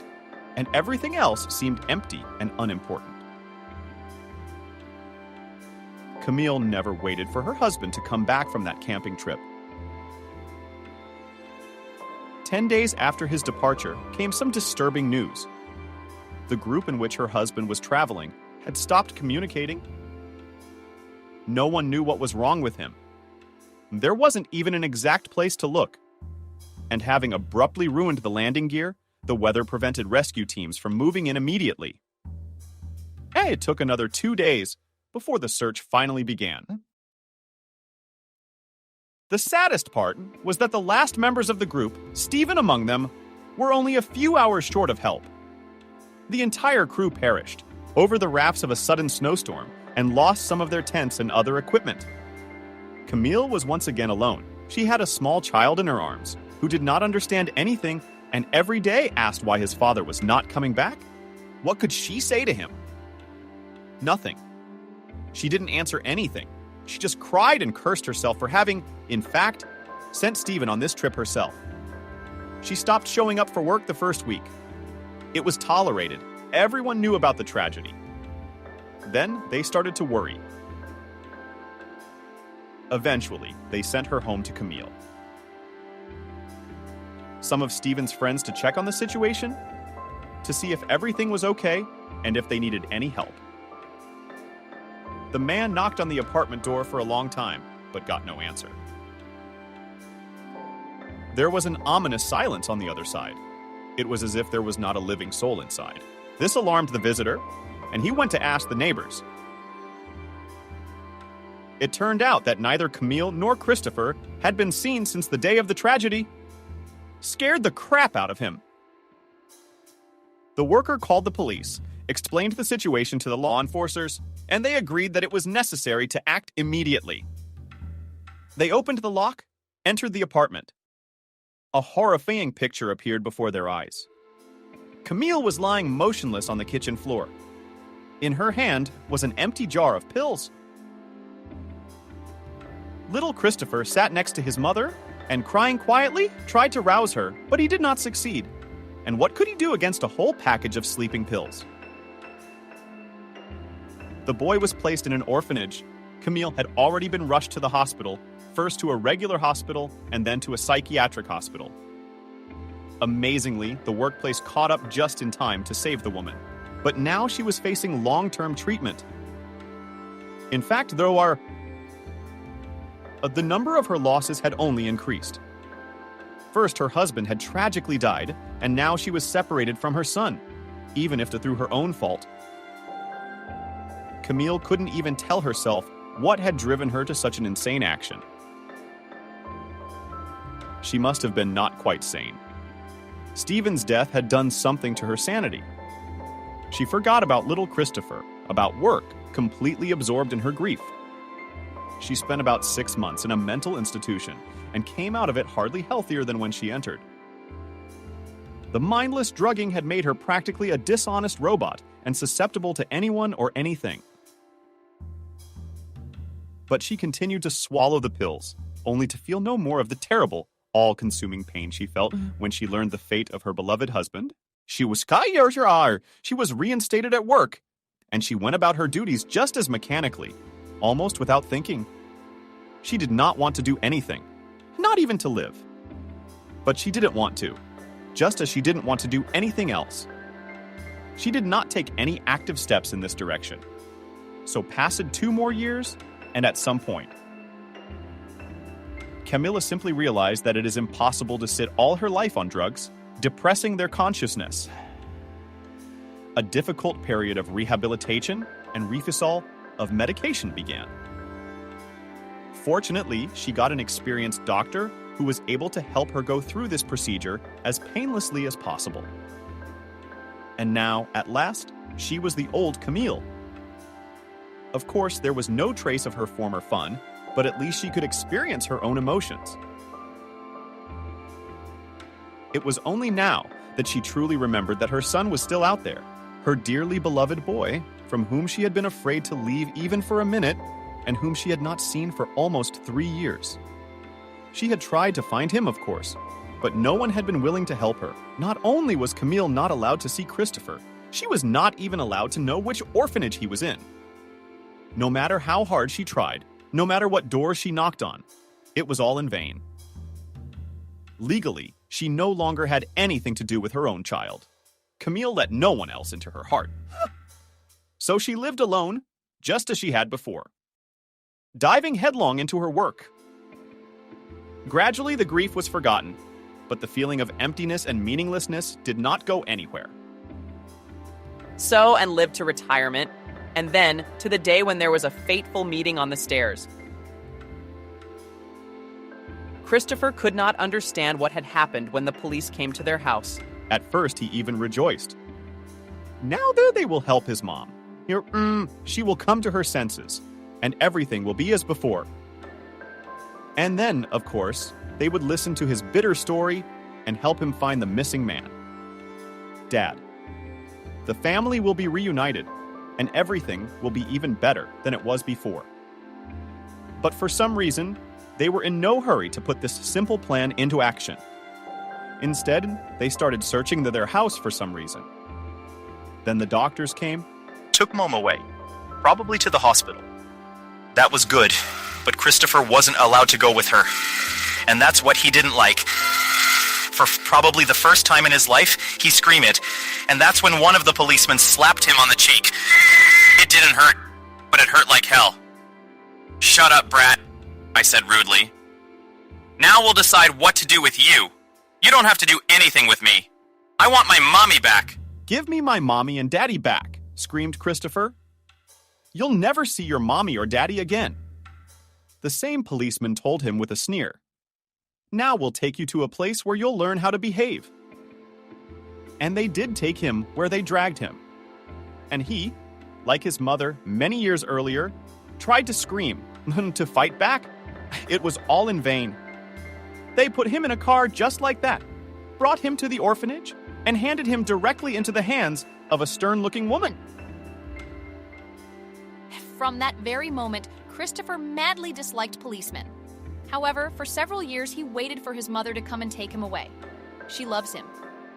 and everything else seemed empty and unimportant. Camille never waited for her husband to come back from that camping trip. 10 days after his departure came some disturbing news. The group in which her husband was traveling had stopped communicating. No one knew what was wrong with him. There wasn't even an exact place to look. And having abruptly ruined the landing gear, the weather prevented rescue teams from moving in immediately. It took another 2 days before the search finally began. The saddest part was that the last members of the group, Stephen among them, were only a few hours short of help. The entire crew perished over the rafts of a sudden snowstorm and lost some of their tents and other equipment. Camille was once again alone. She had a small child in her arms who did not understand anything and every day asked why his father was not coming back. What could she say to him? Nothing. She didn't answer anything. She just cried and cursed herself for having, in fact, sent Stephen on this trip herself. She stopped showing up for work the first week. It was tolerated. Everyone knew about the tragedy. Then they started to worry. Eventually, they sent her home to Camille. Some of Stephen's friends to check on the situation, to see if everything was okay and if they needed any help. The man knocked on the apartment door for a long time, but got no answer. There was an ominous silence on the other side. It was as if there was not a living soul inside. This alarmed the visitor, and he went to ask the neighbors. It turned out that neither Camille nor Christopher had been seen since the day of the tragedy. Scared the crap out of him. The worker called the police, explained the situation to the law enforcers, and they agreed that it was necessary to act immediately. They opened the lock, entered the apartment. A horrifying picture appeared before their eyes. Camille was lying motionless on the kitchen floor. In her hand was an empty jar of pills. Little Christopher sat next to his mother and, crying quietly, tried to rouse her, but he did not succeed. And what could he do against a whole package of sleeping pills? The boy was placed in an orphanage. Camille had already been rushed to the hospital, first to a regular hospital and then to a psychiatric hospital. Amazingly, the workplace caught up just in time to save the woman. but now she was facing long-term treatment. In fact, the number of her losses had only increased. First, her husband had tragically died, and now she was separated from her son, even if through her own fault. Camille couldn't even tell herself what had driven her to such an insane action. She must have been not quite sane. Stephen's death had done something to her sanity. She forgot about little Christopher, about work, completely absorbed in her grief. She spent about 6 months in a mental institution and came out of it hardly healthier than when she entered. The mindless drugging had made her practically a dishonest robot and susceptible to anyone or anything. But she continued to swallow the pills, only to feel no more of the terrible, all-consuming pain she felt when she learned the fate of her beloved husband. She was reinstated at work, and she went about her duties just as mechanically, almost without thinking. She did not want to do anything, not even to live. But she didn't want to, just as she didn't want to do anything else. She did not take any active steps in this direction. So passed 2 more years, and at some point, Camilla simply realized that it is impossible to sit all her life on drugs, depressing their consciousness. A difficult period of rehabilitation and refusal of medication began. Fortunately, she got an experienced doctor who was able to help her go through this procedure as painlessly as possible. And now, at last, she was the old Camille. Of course, there was no trace of her former fun, but at least she could experience her own emotions. It was only now that she truly remembered that her son was still out there, her dearly beloved boy, from whom she had been afraid to leave even for a minute, and whom she had not seen for almost 3 years. She had tried to find him, of course, but no one had been willing to help her. Not only was Camille not allowed to see Christopher, she was not even allowed to know which orphanage he was in. No matter how hard she tried, no matter what doors she knocked on, it was all in vain. Legally, she no longer had anything to do with her own child. Camille let no one else into her heart. So she lived alone, just as she had before, diving headlong into her work. Gradually, the grief was forgotten, but the feeling of emptiness and meaninglessness did not go anywhere. So, and lived to retirement, and then to the day when there was a fateful meeting on the stairs. Christopher could not understand what had happened when the police came to their house. At first, he even rejoiced. Now they will help his mom. She will come to her senses, and everything will be as before. And then, of course, they would listen to his bitter story and help him find the missing man. Dad, the family will be reunited, and everything will be even better than it was before. But for some reason, they were in no hurry to put this simple plan into action. Instead, they started searching their house for some reason. Then the doctors came, Took Mom away, probably to the hospital. That was good, but Christopher wasn't allowed to go with her. And that's what he didn't like. For probably the first time in his life, he screamed, and that's when one of the policemen slapped him on the cheek. It didn't hurt, but it hurt like hell. Shut up, brat, I said rudely. Now we'll decide what to do with you. You don't have to do anything with me. I want my mommy back. "Give me my mommy and daddy back," screamed Christopher. "You'll never see your mommy or daddy again." The same policeman told him with a sneer, "Now we'll take you to a place where you'll learn how to behave." And they did take him where they dragged him. And he, like his mother many years earlier, tried to scream, to fight back. It was all in vain. They put him in a car just like that, brought him to the orphanage, and handed him directly into the hands of a stern-looking woman. From that very moment, Christopher madly disliked policemen. However, for several years, he waited for his mother to come and take him away. She loves him.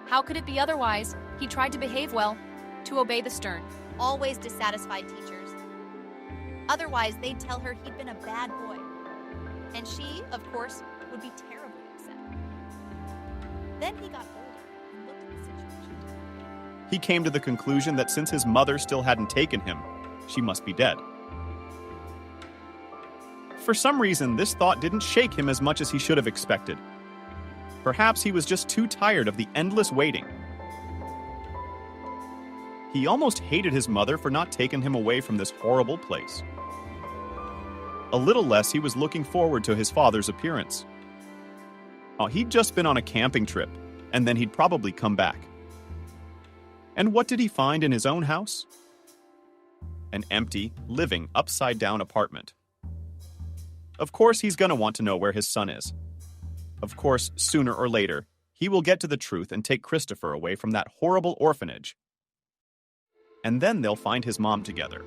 How could it be otherwise? He tried to behave well, to obey the stern. Always dissatisfied teachers. Otherwise, they'd tell her he'd been a bad boy. And she, of course, would be terribly upset. Then he got older and looked at the situation differently. he came to the conclusion that since his mother still hadn't taken him, she must be dead. For some reason, this thought didn't shake him as much as he should have expected. Perhaps he was just too tired of the endless waiting. He almost hated his mother for not taking him away from this horrible place. A little less, he was looking forward to his father's appearance. He'd just been on a camping trip, and then he'd probably come back. And what did he find in his own house? An empty, living, upside-down apartment. Of course, he's going to want to know where his son is. Of course, sooner or later, he will get to the truth and take Christopher away from that horrible orphanage. And then they'll find his mom together.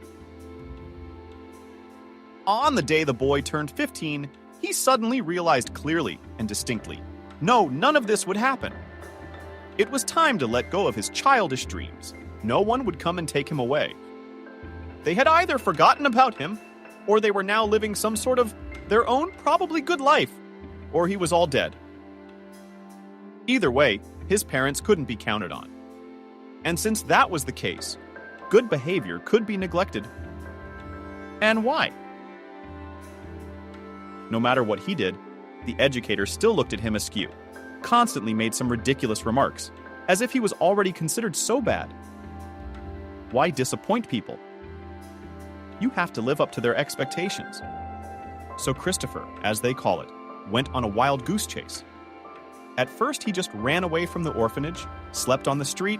On the day the boy turned 15, he suddenly realized clearly and distinctly, no, none of this would happen. It was time to let go of his childish dreams. No one would come and take him away. They had either forgotten about him, or they were now living some sort of their own probably good life, or he was all dead. Either way, his parents couldn't be counted on. And since that was the case, good behavior could be neglected. And why? No matter what he did, the educator still looked at him askew, constantly made some ridiculous remarks, as if he was already considered so bad. Why disappoint people? You have to live up to their expectations. So Christopher, as they call it, went on a wild goose chase. At first, he just ran away from the orphanage, slept on the street,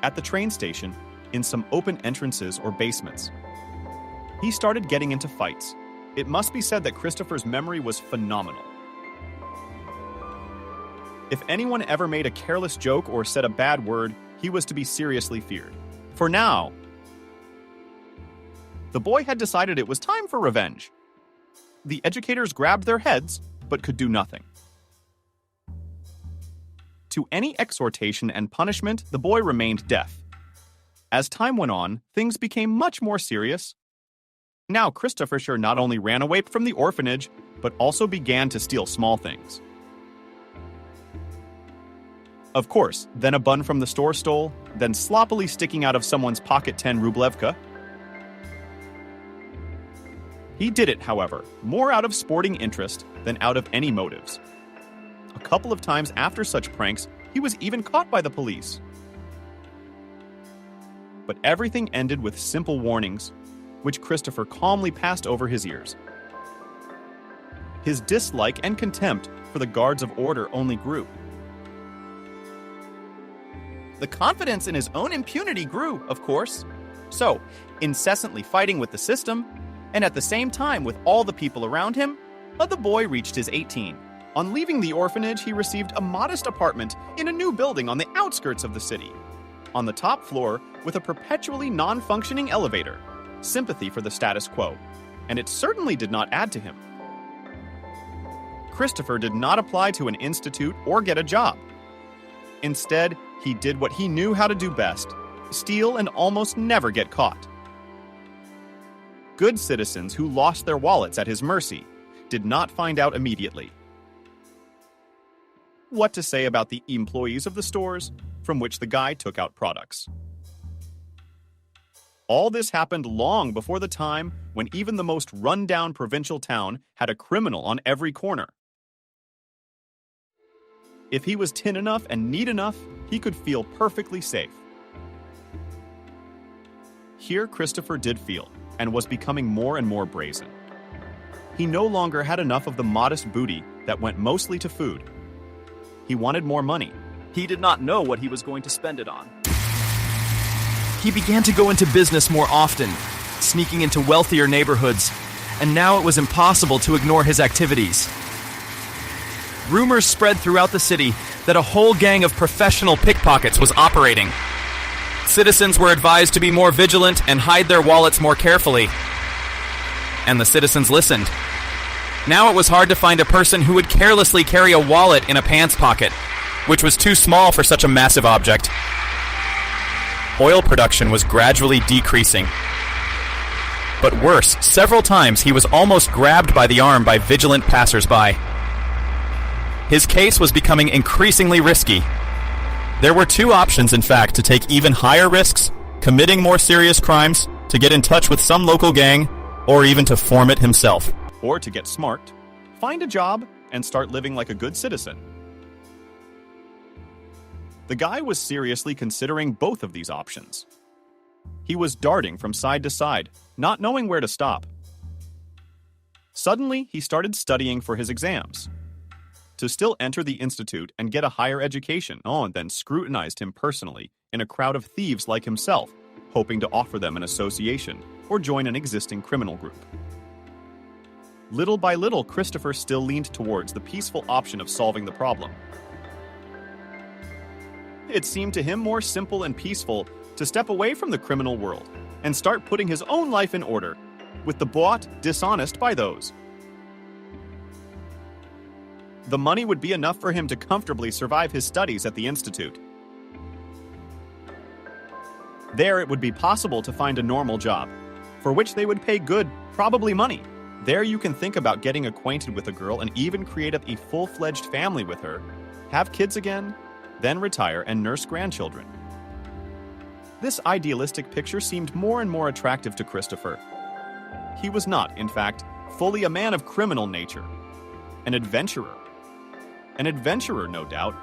at the train station, in some open entrances or basements. He started getting into fights. It must be said that Christopher's memory was phenomenal. If anyone ever made a careless joke or said a bad word, he was to be seriously feared. For now, the boy had decided it was time for revenge. The educators grabbed their heads, but could do nothing. To any exhortation and punishment, the boy remained deaf. As time went on, things became much more serious. Now, Christopher sure not only ran away from the orphanage, but also began to steal small things. Of course, then a bun from the store stole, then sloppily sticking out of someone's pocket 10 rublevka. He did it, however, more out of sporting interest than out of any motives. A couple of times after such pranks, he was even caught by the police. But everything ended with simple warnings, which Christopher calmly passed over his ears. His dislike and contempt for the guards of order only grew. The confidence in his own impunity grew, of course. So, incessantly fighting with the system, and at the same time with all the people around him, the boy reached his 18. On leaving the orphanage, he received a modest apartment in a new building on the outskirts of the city. On the top floor, with a perpetually non-functioning elevator, sympathy for the status quo, and it certainly did not add to him. Christopher did not apply to an institute or get a job. Instead, he did what he knew how to do best: steal and almost never get caught. Good citizens who lost their wallets at his mercy did not find out immediately. What to say about the employees of the stores from which the guy took out products? All this happened long before the time when even the most run-down provincial town had a criminal on every corner. If he was tin enough and neat enough, he could feel perfectly safe. Here Christopher did feel, and was becoming more and more brazen. He no longer had enough of the modest booty that went mostly to food. He wanted more money. He did not know what he was going to spend it on. He began to go into business more often, sneaking into wealthier neighborhoods, and now it was impossible to ignore his activities. Rumors spread throughout the city that a whole gang of professional pickpockets was operating. Citizens were advised to be more vigilant and hide their wallets more carefully. And the citizens listened. Now it was hard to find a person who would carelessly carry a wallet in a pants pocket, which was too small for such a massive object. Oil production was gradually decreasing. But worse, several times he was almost grabbed by the arm by vigilant passers-by. His case was becoming increasingly risky. There were two options, in fact, to take even higher risks, committing more serious crimes, to get in touch with some local gang, or even to form it himself. Or to get smart, find a job, and start living like a good citizen. The guy was seriously considering both of these options. He was darting from side to side, not knowing where to stop. Suddenly, he started studying for his exams. To still enter the institute and get a higher education, and then scrutinized him personally in a crowd of thieves like himself, hoping to offer them an association or join an existing criminal group. Little by little, Christopher still leaned towards the peaceful option of solving the problem. It seemed to him more simple and peaceful to step away from the criminal world and start putting his own life in order, with the bought dishonest by those. The money would be enough for him to comfortably survive his studies at the institute. There it would be possible to find a normal job, for which they would pay good, probably money. There you can think about getting acquainted with a girl and even create a full-fledged family with her, have kids again, then retire and nurse grandchildren. This idealistic picture seemed more and more attractive to Christopher. He was not, in fact, fully a man of criminal nature. An adventurer. An adventurer, no doubt.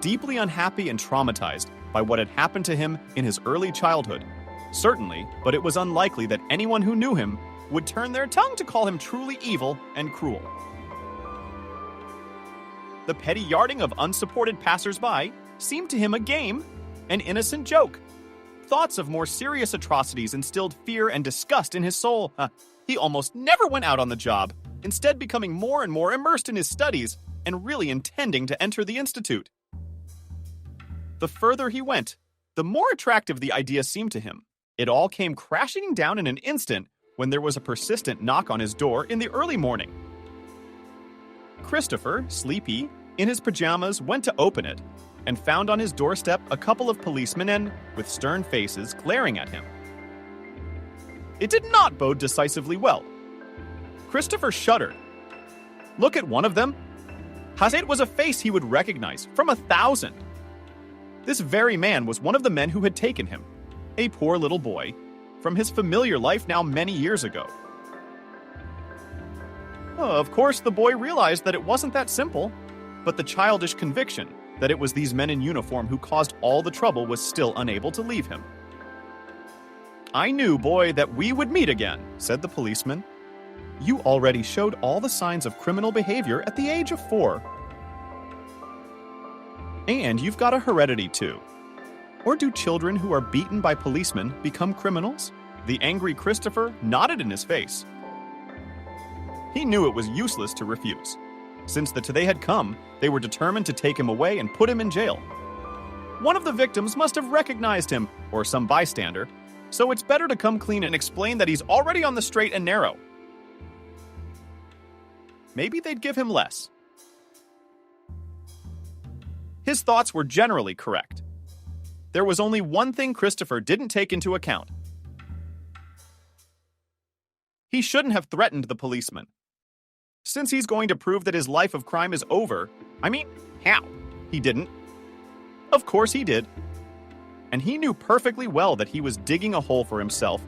Deeply unhappy and traumatized by what had happened to him in his early childhood. Certainly, but it was unlikely that anyone who knew him would turn their tongue to call him truly evil and cruel. The petty yarding of unsupported passers-by seemed to him a game, an innocent joke. Thoughts of more serious atrocities instilled fear and disgust in his soul. He almost never went out on the job, instead becoming more and more immersed in his studies and really intending to enter the institute. The further he went, the more attractive the idea seemed to him. It all came crashing down in an instant when there was a persistent knock on his door in the early morning. Christopher, sleepy, in his pajamas, went to open it and found on his doorstep a couple of policemen and, with stern faces, glaring at him. It did not bode decisively well. Christopher shuddered. Look at one of them. It was a face he would recognize from 1,000. This very man was one of the men who had taken him, a poor little boy, from his familiar life now many years ago. Of course, the boy realized that it wasn't that simple, but the childish conviction that it was these men in uniform who caused all the trouble was still unable to leave him. I knew, boy, that we would meet again, said the policeman. You already showed all the signs of criminal behavior at the age of 4. And you've got a heredity, too. Or do children who are beaten by policemen become criminals? The angry Christopher nodded in his face. He knew it was useless to refuse. Since the day had come, they were determined to take him away and put him in jail. One of the victims must have recognized him, or some bystander, so it's better to come clean and explain that he's already on the straight and narrow. Maybe they'd give him less. His thoughts were generally correct. There was only one thing Christopher didn't take into account. He shouldn't have threatened the policeman. Since he's going to prove that his life of crime is over, how? He didn't. Of course he did. And he knew perfectly well that he was digging a hole for himself,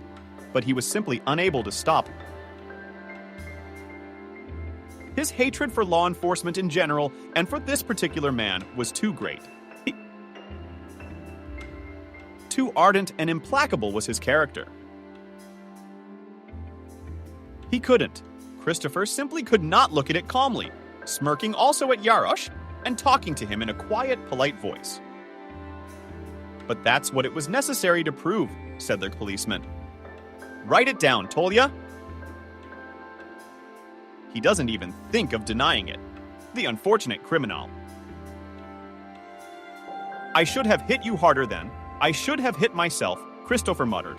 but he was simply unable to stop. His hatred for law enforcement in general, and for this particular man, was too great. Too ardent and implacable was his character. He couldn't. Christopher simply could not look at it calmly, smirking also at Yarosh and talking to him in a quiet, polite voice. But that's what it was necessary to prove, said the policeman. Write it down, Tolya. He doesn't even think of denying it. The unfortunate criminal. I should have hit you harder then. I should have hit myself, Christopher muttered.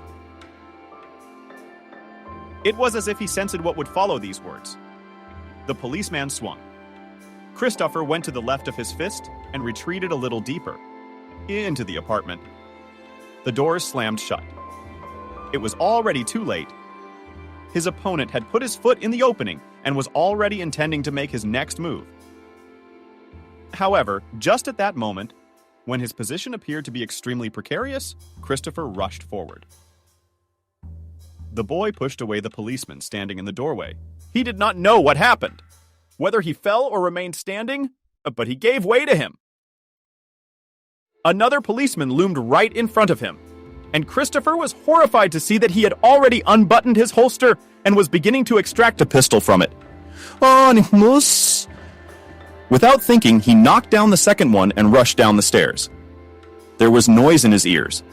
It was as if he sensed what would follow these words. The policeman swung. Christopher went to the left of his fist and retreated a little deeper, into the apartment. The doors slammed shut. It was already too late. His opponent had put his foot in the opening and was already intending to make his next move. However, just at that moment, When his position appeared to be extremely precarious, Christopher rushed forward. The boy pushed away the policeman standing in the doorway. He did not know what happened, whether he fell or remained standing, but he gave way to him. Another policeman loomed right in front of him, and Christopher was horrified to see that he had already unbuttoned his holster and was beginning to extract a pistol from it. Immerse. Without thinking, he knocked down the second one and rushed down the stairs. There was noise in his ears.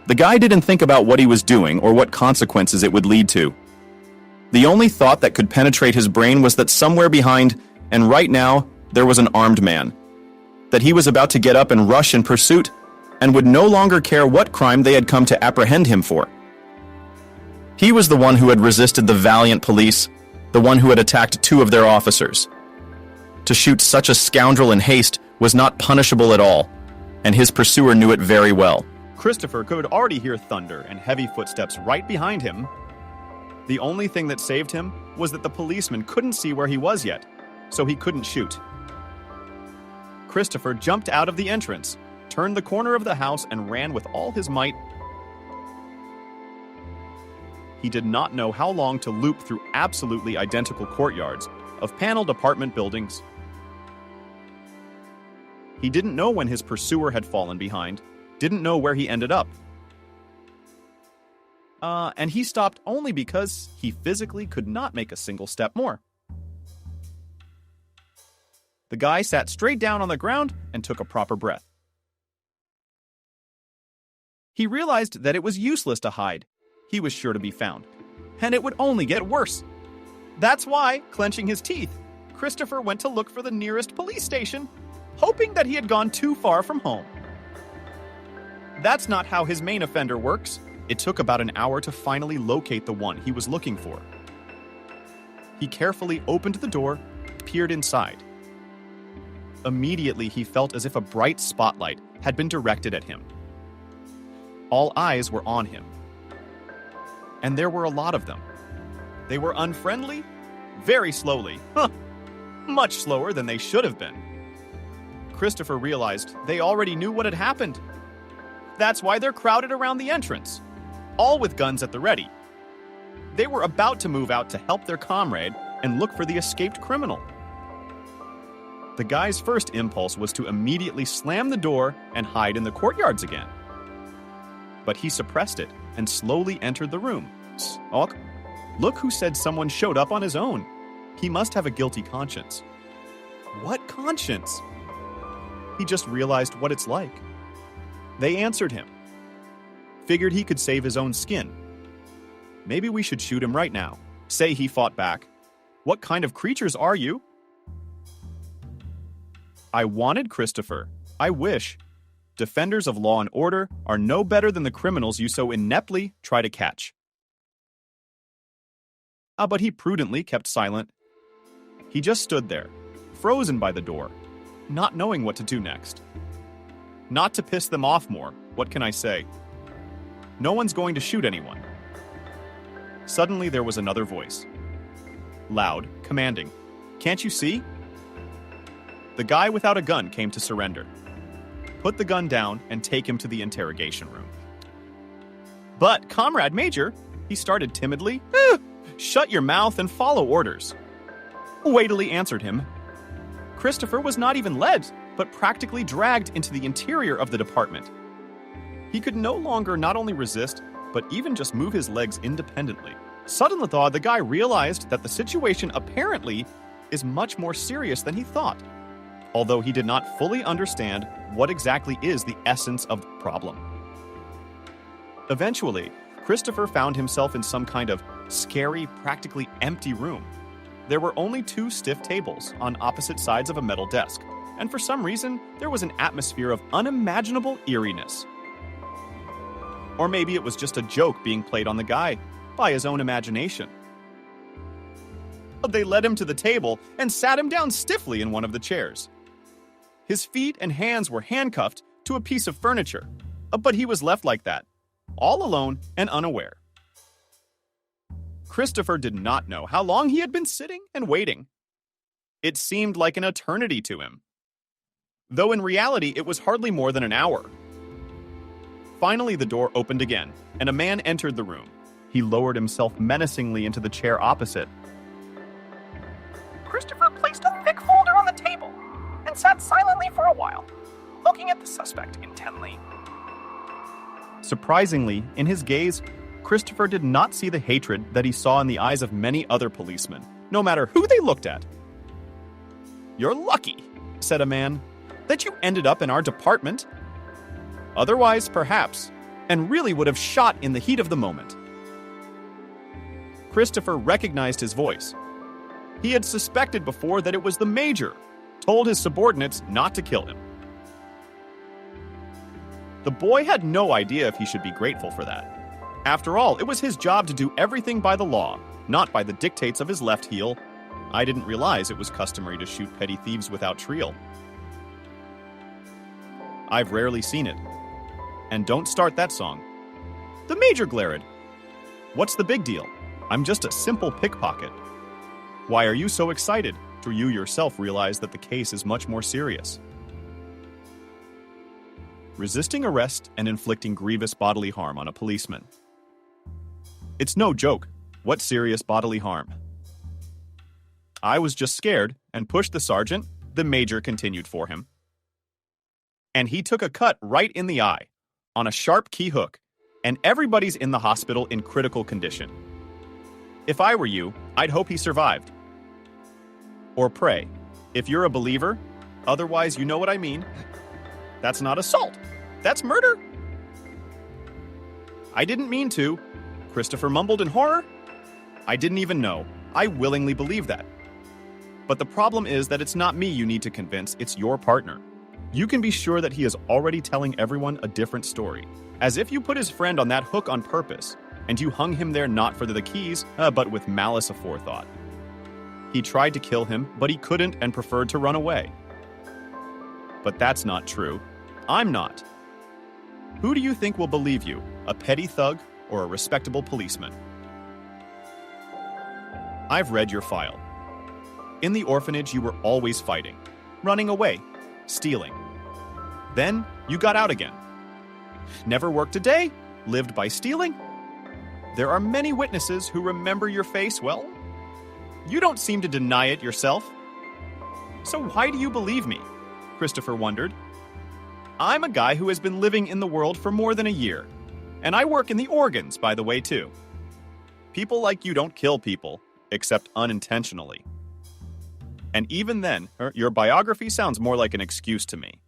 The guy didn't think about what he was doing or what consequences it would lead to. The only thought that could penetrate his brain was that somewhere behind, and right now, there was an armed man. That he was about to get up and rush in pursuit, and would no longer care what crime they had come to apprehend him for. He was the one who had resisted the valiant police, the one who had attacked 2 of their officers. To shoot such a scoundrel in haste was not punishable at all, and his pursuer knew it very well. Christopher could already hear thunder and heavy footsteps right behind him. The only thing that saved him was that the policeman couldn't see where he was yet, so he couldn't shoot. Christopher jumped out of the entrance, turned the corner of the house, and ran with all his might. He did not know how long to loop through absolutely identical courtyards of paneled apartment buildings. He didn't know when his pursuer had fallen behind, didn't know where he ended up. And he stopped only because he physically could not make a single step more. The guy sat straight down on the ground and took a proper breath. He realized that it was useless to hide. He was sure to be found, and it would only get worse. That's why, clenching his teeth, Christopher went to look for the nearest police station, hoping that he had gone too far from home. That's not how his main offender works. It took about an hour to finally locate the one he was looking for. He carefully opened the door, peered inside. Immediately, he felt as if a bright spotlight had been directed at him. All eyes were on him. And there were a lot of them. They were unfriendly, very slowly, much slower than they should have been. Christopher realized they already knew what had happened. That's why they're crowded around the entrance, all with guns at the ready. They were about to move out to help their comrade and look for the escaped criminal. The guy's first impulse was to immediately slam the door and hide in the courtyards again. But he suppressed it and slowly entered the room. Look who said someone showed up on his own. He must have a guilty conscience. What conscience? He just realized what it's like. They answered him. Figured he could save his own skin. Maybe we should shoot him right now. Say he fought back. What kind of creatures are you? I wanted Christopher. I wish. Defenders of law and order are no better than the criminals you so ineptly try to catch. But he prudently kept silent. He just stood there, frozen by the door, not knowing what to do next. Not to piss them off more, what can I say? No one's going to shoot anyone. Suddenly there was another voice. Loud, commanding. Can't you see? The guy without a gun came to surrender. Put the gun down and take him to the interrogation room. But, Comrade Major, he started timidly. Shut your mouth and follow orders. Waitily answered him. Christopher was not even led, but practically dragged into the interior of the department. He could no longer not only resist, but even just move his legs independently. Suddenly, the guy realized that the situation apparently is much more serious than he thought, although he did not fully understand what exactly is the essence of the problem. Eventually, Christopher found himself in some kind of scary, practically empty room. There were only 2 stiff tables on opposite sides of a metal desk, and for some reason, there was an atmosphere of unimaginable eeriness. Or maybe it was just a joke being played on the guy by his own imagination. They led him to the table and sat him down stiffly in one of the chairs. His feet and hands were handcuffed to a piece of furniture, but he was left like that, all alone and unaware. Christopher did not know how long he had been sitting and waiting. It seemed like an eternity to him. though in reality it was hardly more than an hour. Finally, the door opened again, and a man entered the room. He lowered himself menacingly into the chair opposite. Christopher placed a thick folder on the table and sat silently for a while, looking at the suspect intently. Surprisingly, in his gaze, Christopher did not see the hatred that he saw in the eyes of many other policemen, no matter who they looked at. "You're lucky," said a man, "that you ended up in our department. Otherwise, perhaps, and really would have shot in the heat of the moment." Christopher recognized his voice. He had suspected before that it was the major, told his subordinates not to kill him. The boy had no idea if he should be grateful for that. After all, it was his job to do everything by the law, not by the dictates of his left heel. I didn't realize it was customary to shoot petty thieves without trial. I've rarely seen it. And don't start that song. The major glared. "What's the big deal? I'm just a simple pickpocket." "Why are you so excited? Do you yourself realize that the case is much more serious?" Resisting arrest and inflicting grievous bodily harm on a policeman. It's no joke. What serious bodily harm? I was just scared and pushed the sergeant, the major continued for him. And he took a cut right in the eye, on a sharp key hook, and everybody's in the hospital in critical condition. If I were you, I'd hope he survived. Or pray, if you're a believer, otherwise you know what I mean. That's not assault. That's murder. I didn't mean to. Christopher mumbled in horror. I didn't even know. I willingly believe that. But the problem is that it's not me you need to convince, it's your partner. You can be sure that he is already telling everyone a different story, as if you put his friend on that hook on purpose, and you hung him there not for the keys, but with malice aforethought. He tried to kill him, but he couldn't and preferred to run away. But that's not true. I'm not. Who do you think will believe you, a petty thug or a respectable policeman? I've read your file. In the orphanage, you were always fighting, running away, stealing. Then you got out again. Never worked a day, lived by stealing. There are many witnesses who remember your face well. You don't seem to deny it yourself. So why do you believe me? Christopher wondered. I'm a guy who has been living in the world for more than a year. And I work in the organs, by the way, too. People like you don't kill people, except unintentionally. And even then, your biography sounds more like an excuse to me.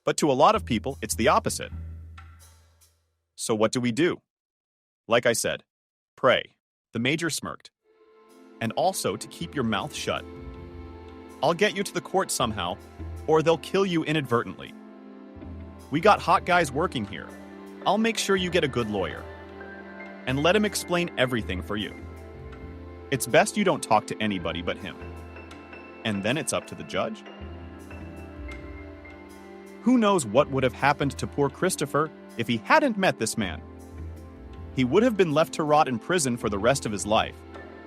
But to a lot of people, it's the opposite. So what do we do? Like I said, pray. The major smirked. And also to keep your mouth shut. I'll get you to the court somehow, or they'll kill you inadvertently. We got hot guys working here. I'll make sure you get a good lawyer. And let him explain everything for you. It's best you don't talk to anybody but him. And then it's up to the judge. Who knows what would have happened to poor Christopher if he hadn't met this man? He would have been left to rot in prison for the rest of his life,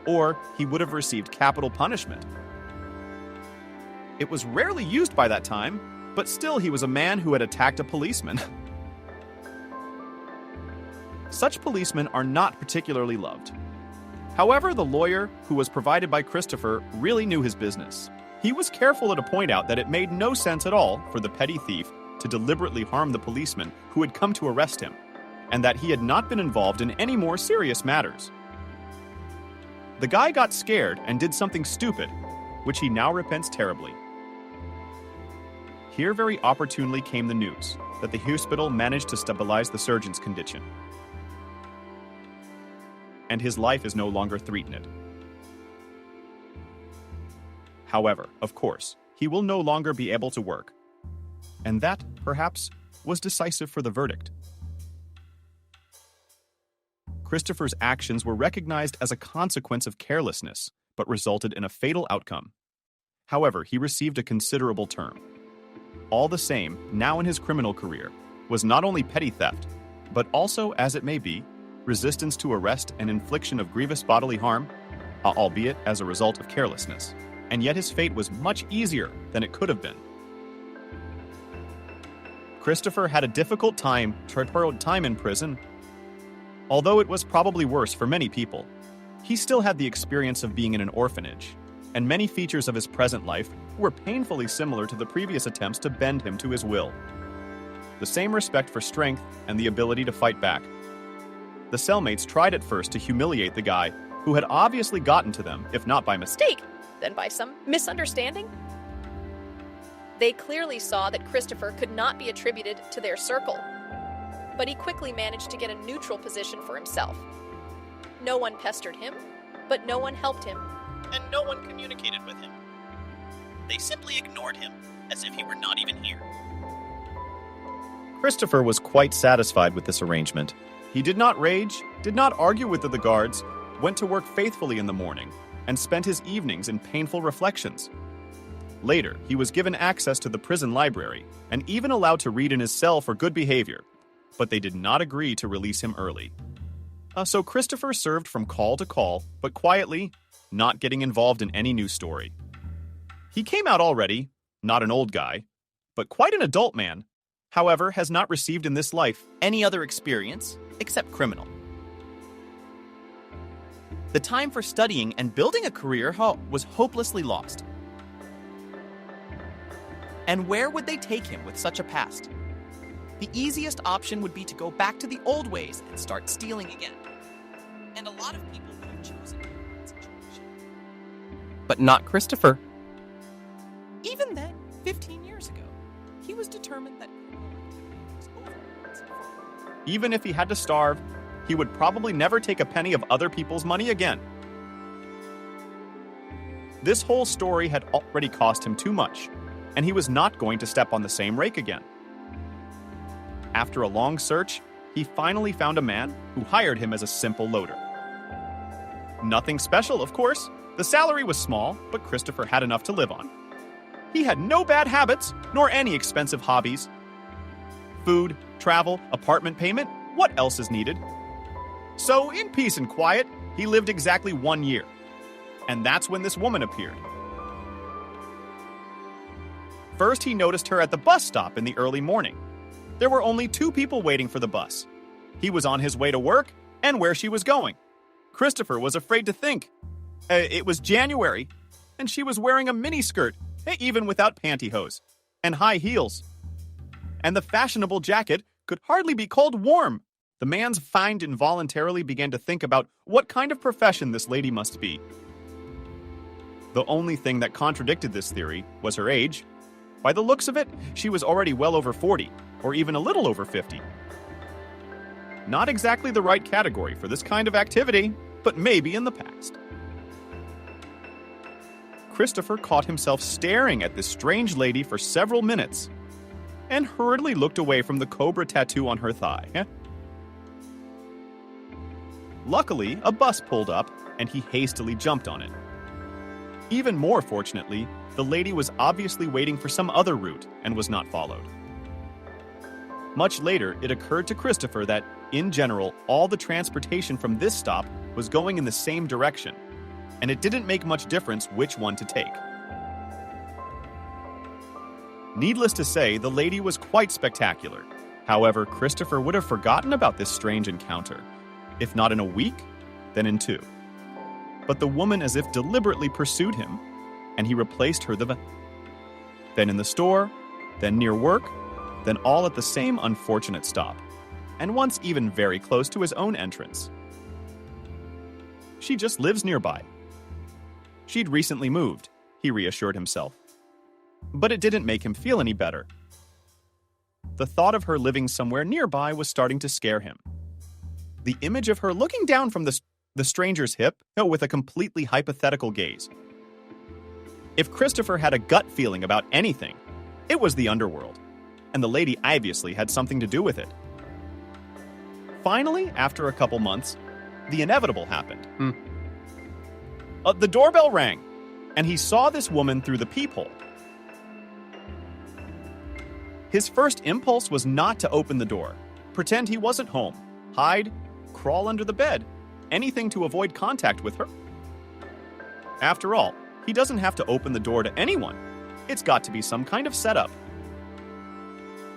or he would have received capital punishment. It was rarely used by that time, but still he was a man who had attacked a policeman. Such policemen are not particularly loved. However, the lawyer, who was provided by Christopher, really knew his business. He was careful to point out that it made no sense at all for the petty thief to deliberately harm the policeman who had come to arrest him, and that he had not been involved in any more serious matters. The guy got scared and did something stupid, which he now repents terribly. Here very opportunely came the news that the hospital managed to stabilize the surgeon's condition, and his life is no longer threatened. However, of course, he will no longer be able to work, and that, perhaps, was decisive for the verdict. Christopher's actions were recognized as a consequence of carelessness, but resulted in a fatal outcome. However, he received a considerable term. All the same, now in his criminal career, was not only petty theft, but also, as it may be, resistance to arrest and infliction of grievous bodily harm, albeit as a result of carelessness. And yet his fate was much easier than it could have been. Christopher had a difficult time in prison. Although it was probably worse for many people, he still had the experience of being in an orphanage, and many features of his present life were painfully similar to the previous attempts to bend him to his will. The same respect for strength and the ability to fight back. The cellmates tried at first to humiliate the guy who had obviously gotten to them, if not by mistake, then by some misunderstanding. They clearly saw that Christopher could not be attributed to their circle, but he quickly managed to get a neutral position for himself. No one pestered him, but no one helped him. And no one communicated with him. They simply ignored him, as if he were not even here. Christopher was quite satisfied with this arrangement. He did not rage, did not argue with the guards, went to work faithfully in the morning, and spent his evenings in painful reflections. Later, he was given access to the prison library and even allowed to read in his cell for good behavior, but they did not agree to release him early. So Christopher served from call to call, but quietly, not getting involved in any new story. He came out already, not an old guy, but quite an adult man, however, has not received in this life Any other experience except criminal. The time for studying and building a career was hopelessly lost. And where would they take him with such a past? The easiest option would be to go back to the old ways and start stealing again. And a lot of people would have chosen that situation. But not Christopher. Even then, 15 years ago, he was determined that criminal activity was over once and for all. Even if he had to starve, he would probably never take a penny of other people's money again. This whole story had already cost him too much, and he was not going to step on the same rake again. After a long search, he finally found a man who hired him as a simple loader. Nothing special, of course. The salary was small, but Christopher had enough to live on. He had no bad habits, nor any expensive hobbies. Food, travel, apartment payment, what else is needed? So, in peace and quiet, he lived exactly 1 year. And that's when this woman appeared. First, he noticed her at the bus stop in the early morning. There were only 2 people waiting for the bus. He was on his way to work and where she was going. Christopher was afraid to think. It was January, and she was wearing a miniskirt, even without pantyhose, and high heels. And the fashionable jacket could hardly be called warm. The man's mind involuntarily began to think about what kind of profession this lady must be. The only thing that contradicted this theory was her age. By the looks of it, she was already well over 40, or even a little over 50. Not exactly the right category for this kind of activity, but maybe in the past. Christopher caught himself staring at this strange lady for several minutes, and hurriedly looked away from the cobra tattoo on her thigh. Luckily, a bus pulled up, and he hastily jumped on it. Even more fortunately, the lady was obviously waiting for some other route and was not followed. Much later, it occurred to Christopher that, in general, all the transportation from this stop was going in the same direction, and it didn't make much difference which one to take. Needless to say, the lady was quite spectacular. However, Christopher would have forgotten about this strange encounter, if not in a week, then in 2. But the woman as if deliberately pursued him, and he replaced her then in the store, then near work, then all at the same unfortunate stop, and once even very close to his own entrance. She just lives nearby. She'd recently moved, he reassured himself. But it didn't make him feel any better. The thought of her living somewhere nearby was starting to scare him. The image of her looking down from the stranger's hip with a completely hypothetical gaze. If Christopher had a gut feeling about anything, it was the underworld, and the lady obviously had something to do with it. Finally, after a couple months, the inevitable happened. The doorbell rang, and he saw this woman through the peephole. His first impulse was not to open the door, pretend he wasn't home, hide, crawl under the bed, anything to avoid contact with her. After all, he doesn't have to open the door to anyone. It's got to be some kind of setup.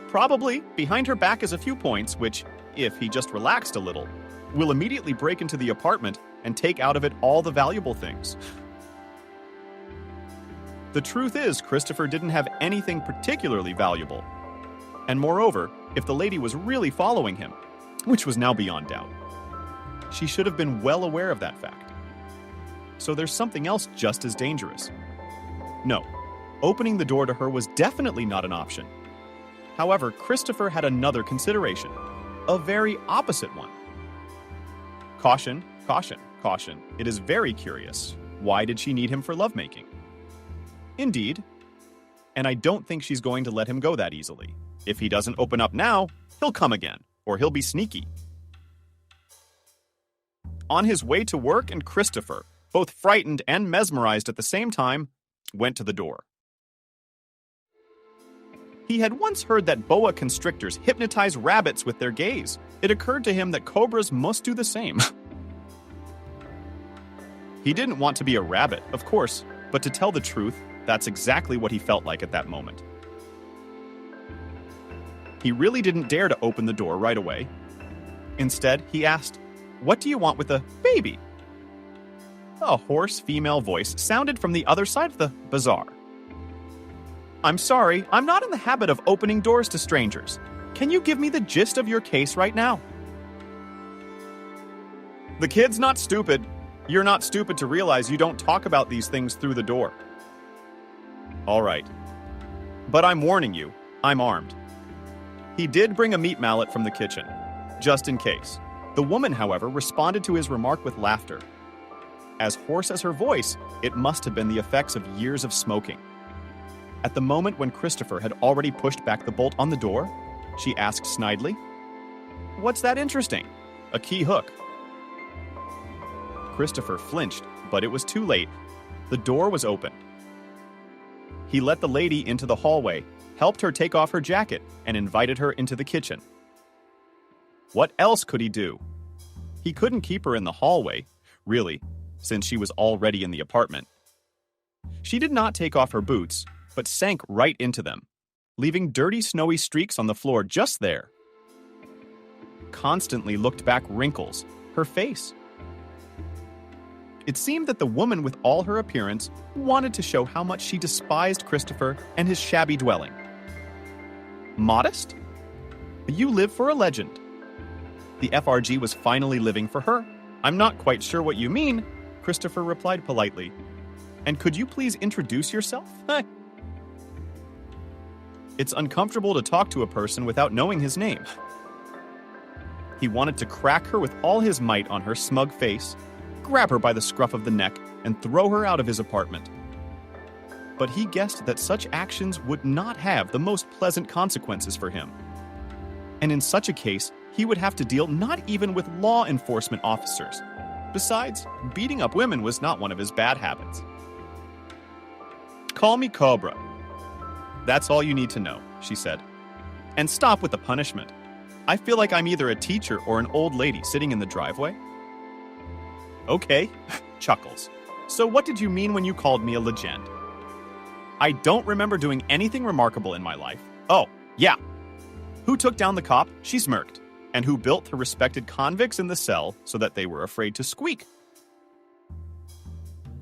Probably, behind her back is a few points, which, if he just relaxed a little, will immediately break into the apartment and take out of it all the valuable things. The truth is, Christopher didn't have anything particularly valuable. And moreover, if the lady was really following him, which was now beyond doubt, she should have been well aware of that fact. So there's something else just as dangerous. No, opening the door to her was definitely not an option. However, Christopher had another consideration, a very opposite one. Caution, caution, caution. It is very curious. Why did she need him for lovemaking? Indeed. And I don't think she's going to let him go that easily. If he doesn't open up now, he'll come again, or he'll be sneaky. On his way to work, and Christopher, both frightened and mesmerized at the same time, went to the door. He had once heard that boa constrictors hypnotize rabbits with their gaze. It occurred to him that cobras must do the same. He didn't want to be a rabbit, of course, but to tell the truth, that's exactly what he felt like at that moment. He really didn't dare to open the door right away. Instead, he asked, "What do you want with a baby?" A hoarse female voice sounded from the other side of the bazaar. "I'm sorry, I'm not in the habit of opening doors to strangers. Can you give me the gist of your case right now?" The kid's not stupid. You're not stupid to realize you don't talk about these things through the door. All right. But I'm warning you, I'm armed. He did bring a meat mallet from the kitchen, just in case. The woman, however, responded to his remark with laughter. As hoarse as her voice, it must have been the effects of years of smoking. At the moment when Christopher had already pushed back the bolt on the door, she asked snidely, "What's that interesting?" "A key hook." Christopher flinched, but it was too late. The door was open. He let the lady into the hallway, helped her take off her jacket, and invited her into the kitchen. What else could he do? He couldn't keep her in the hallway, really, since she was already in the apartment. She did not take off her boots, but sank right into them, leaving dirty snowy streaks on the floor just there. Constantly looked back wrinkles, her face. It seemed that the woman, with all her appearance, wanted to show how much she despised Christopher and his shabby dwelling. Modest? You live for a legend. The FRG was finally living for her. "I'm not quite sure what you mean," Christopher replied politely. "And could you please introduce yourself?" It's uncomfortable to talk to a person without knowing his name. He wanted to crack her with all his might on her smug face, grab her by the scruff of the neck, and throw her out of his apartment. But he guessed that such actions would not have the most pleasant consequences for him. And in such a case, he would have to deal not even with law enforcement officers. Besides, beating up women was not one of his bad habits. "Call me Cobra. That's all you need to know," she said. "And stop with the punishment. I feel like I'm either a teacher or an old lady sitting in the driveway." "Okay," chuckles. "So what did you mean when you called me a legend?" "I don't remember doing anything remarkable in my life." "Oh, yeah. Who took down the cop?" She smirked. "And who built the respected convicts in the cell so that they were afraid to squeak?"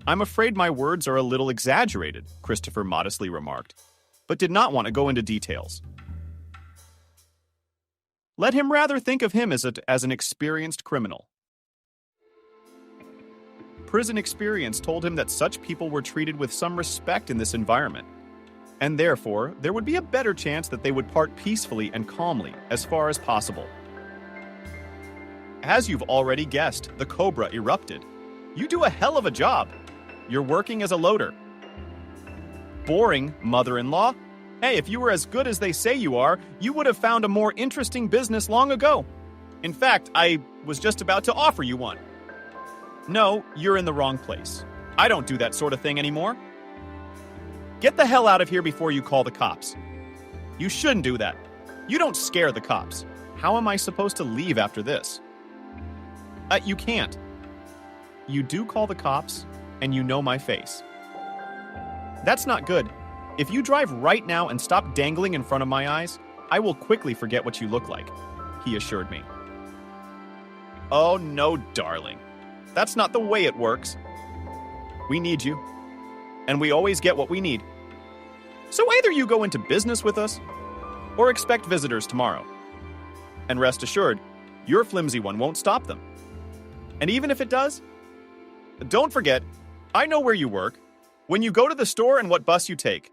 "I'm afraid my words are a little exaggerated," Christopher modestly remarked, but did not want to go into details. Let him rather think of him as an experienced criminal. Prison experience told him that such people were treated with some respect in this environment, and therefore there would be a better chance that they would part peacefully and calmly as far as possible. As you've already guessed, the Cobra erupted. "You do a hell of a job. You're working as a loader." "Boring, mother-in-law. Hey, if you were as good as they say you are, you would have found a more interesting business long ago. In fact, I was just about to offer you one." "No, you're in the wrong place. I don't do that sort of thing anymore." "Get the hell out of here before you call the cops." "You shouldn't do that. You don't scare the cops. How am I supposed to leave after this?" You can't. You do call the cops, and you know my face." "That's not good. If you drive right now and stop dangling in front of my eyes, I will quickly forget what you look like, he assured me. Oh no, darling. That's not the way it works. We need you, and we always get what we need. So either you go into business with us, or expect visitors tomorrow. And rest assured, your flimsy one won't stop them. And even if it does, don't forget, I know where you work, when you go to the store and what bus you take.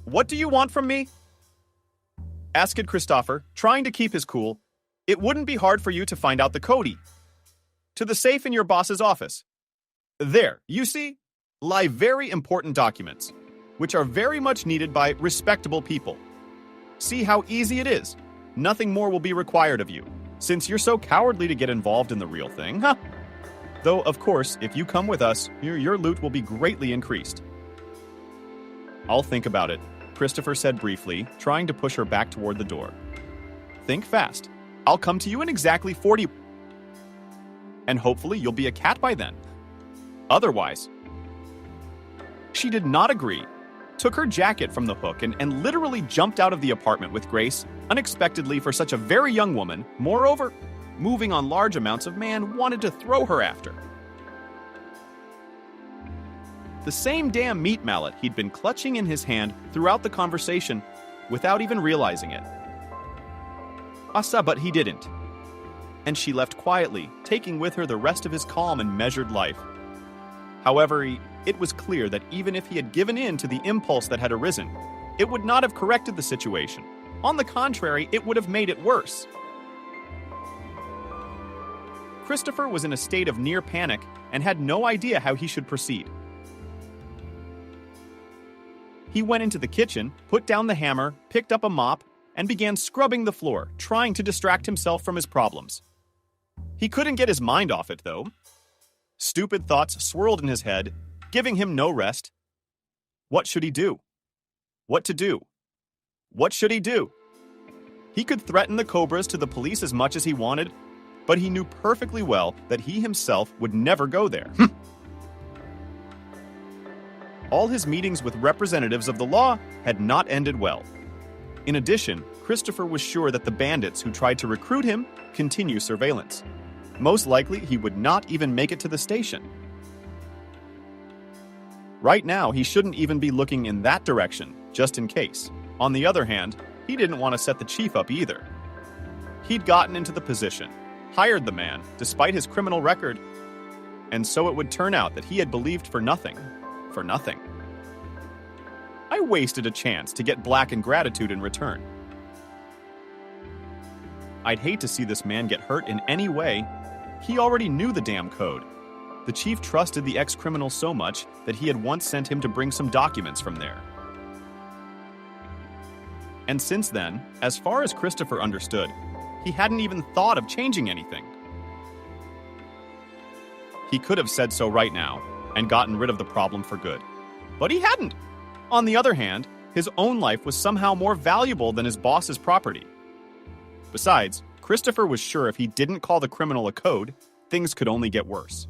What do you want from me? Asked Christopher, trying to keep his cool. It wouldn't be hard for you to find out the code. To the safe in your boss's office. There, you see, lie very important documents, which are very much needed by respectable people. See how easy it is. Nothing more will be required of you, since you're so cowardly to get involved in the real thing, huh? Though, of course, if you come with us, your loot will be greatly increased. I'll think about it, Christopher said briefly, trying to push her back toward the door. Think fast. I'll come to you in exactly 40... And hopefully you'll be a cat by then. Otherwise... She did not agree, took her jacket from the hook and literally jumped out of the apartment with grace, unexpectedly for such a very young woman. Moreover, moving on large amounts of man wanted to throw her after. The same damn meat mallet he'd been clutching in his hand throughout the conversation without even realizing it. Asa, but he didn't. And she left quietly, taking with her the rest of his calm and measured life. However, it was clear that even if he had given in to the impulse that had arisen, it would not have corrected the situation. On the contrary, it would have made it worse. Christopher was in a state of near panic and had no idea how he should proceed. He went into the kitchen, put down the hammer, picked up a mop, and began scrubbing the floor, trying to distract himself from his problems. He couldn't get his mind off it, though. Stupid thoughts swirled in his head, giving him no rest. What should he do? What to do? What should he do? He could threaten the Cobras to the police as much as he wanted, but he knew perfectly well that he himself would never go there. All his meetings with representatives of the law had not ended well. In addition, Christopher was sure that the bandits who tried to recruit him continue surveillance. Most likely, he would not even make it to the station. Right now, he shouldn't even be looking in that direction, just in case. On the other hand, he didn't want to set the chief up either. He'd gotten into the position, hired the man, despite his criminal record, and so it would turn out that he had believed for nothing. For nothing. I wasted a chance to get black in gratitude in return. I'd hate to see this man get hurt in any way. He already knew the damn code. The chief trusted the ex-criminal so much that he had once sent him to bring some documents from there. And since then, as far as Christopher understood, he hadn't even thought of changing anything. He could have said so right now and gotten rid of the problem for good. But he hadn't. On the other hand, his own life was somehow more valuable than his boss's property. Besides, Christopher was sure if he didn't call the criminal a code, things could only get worse.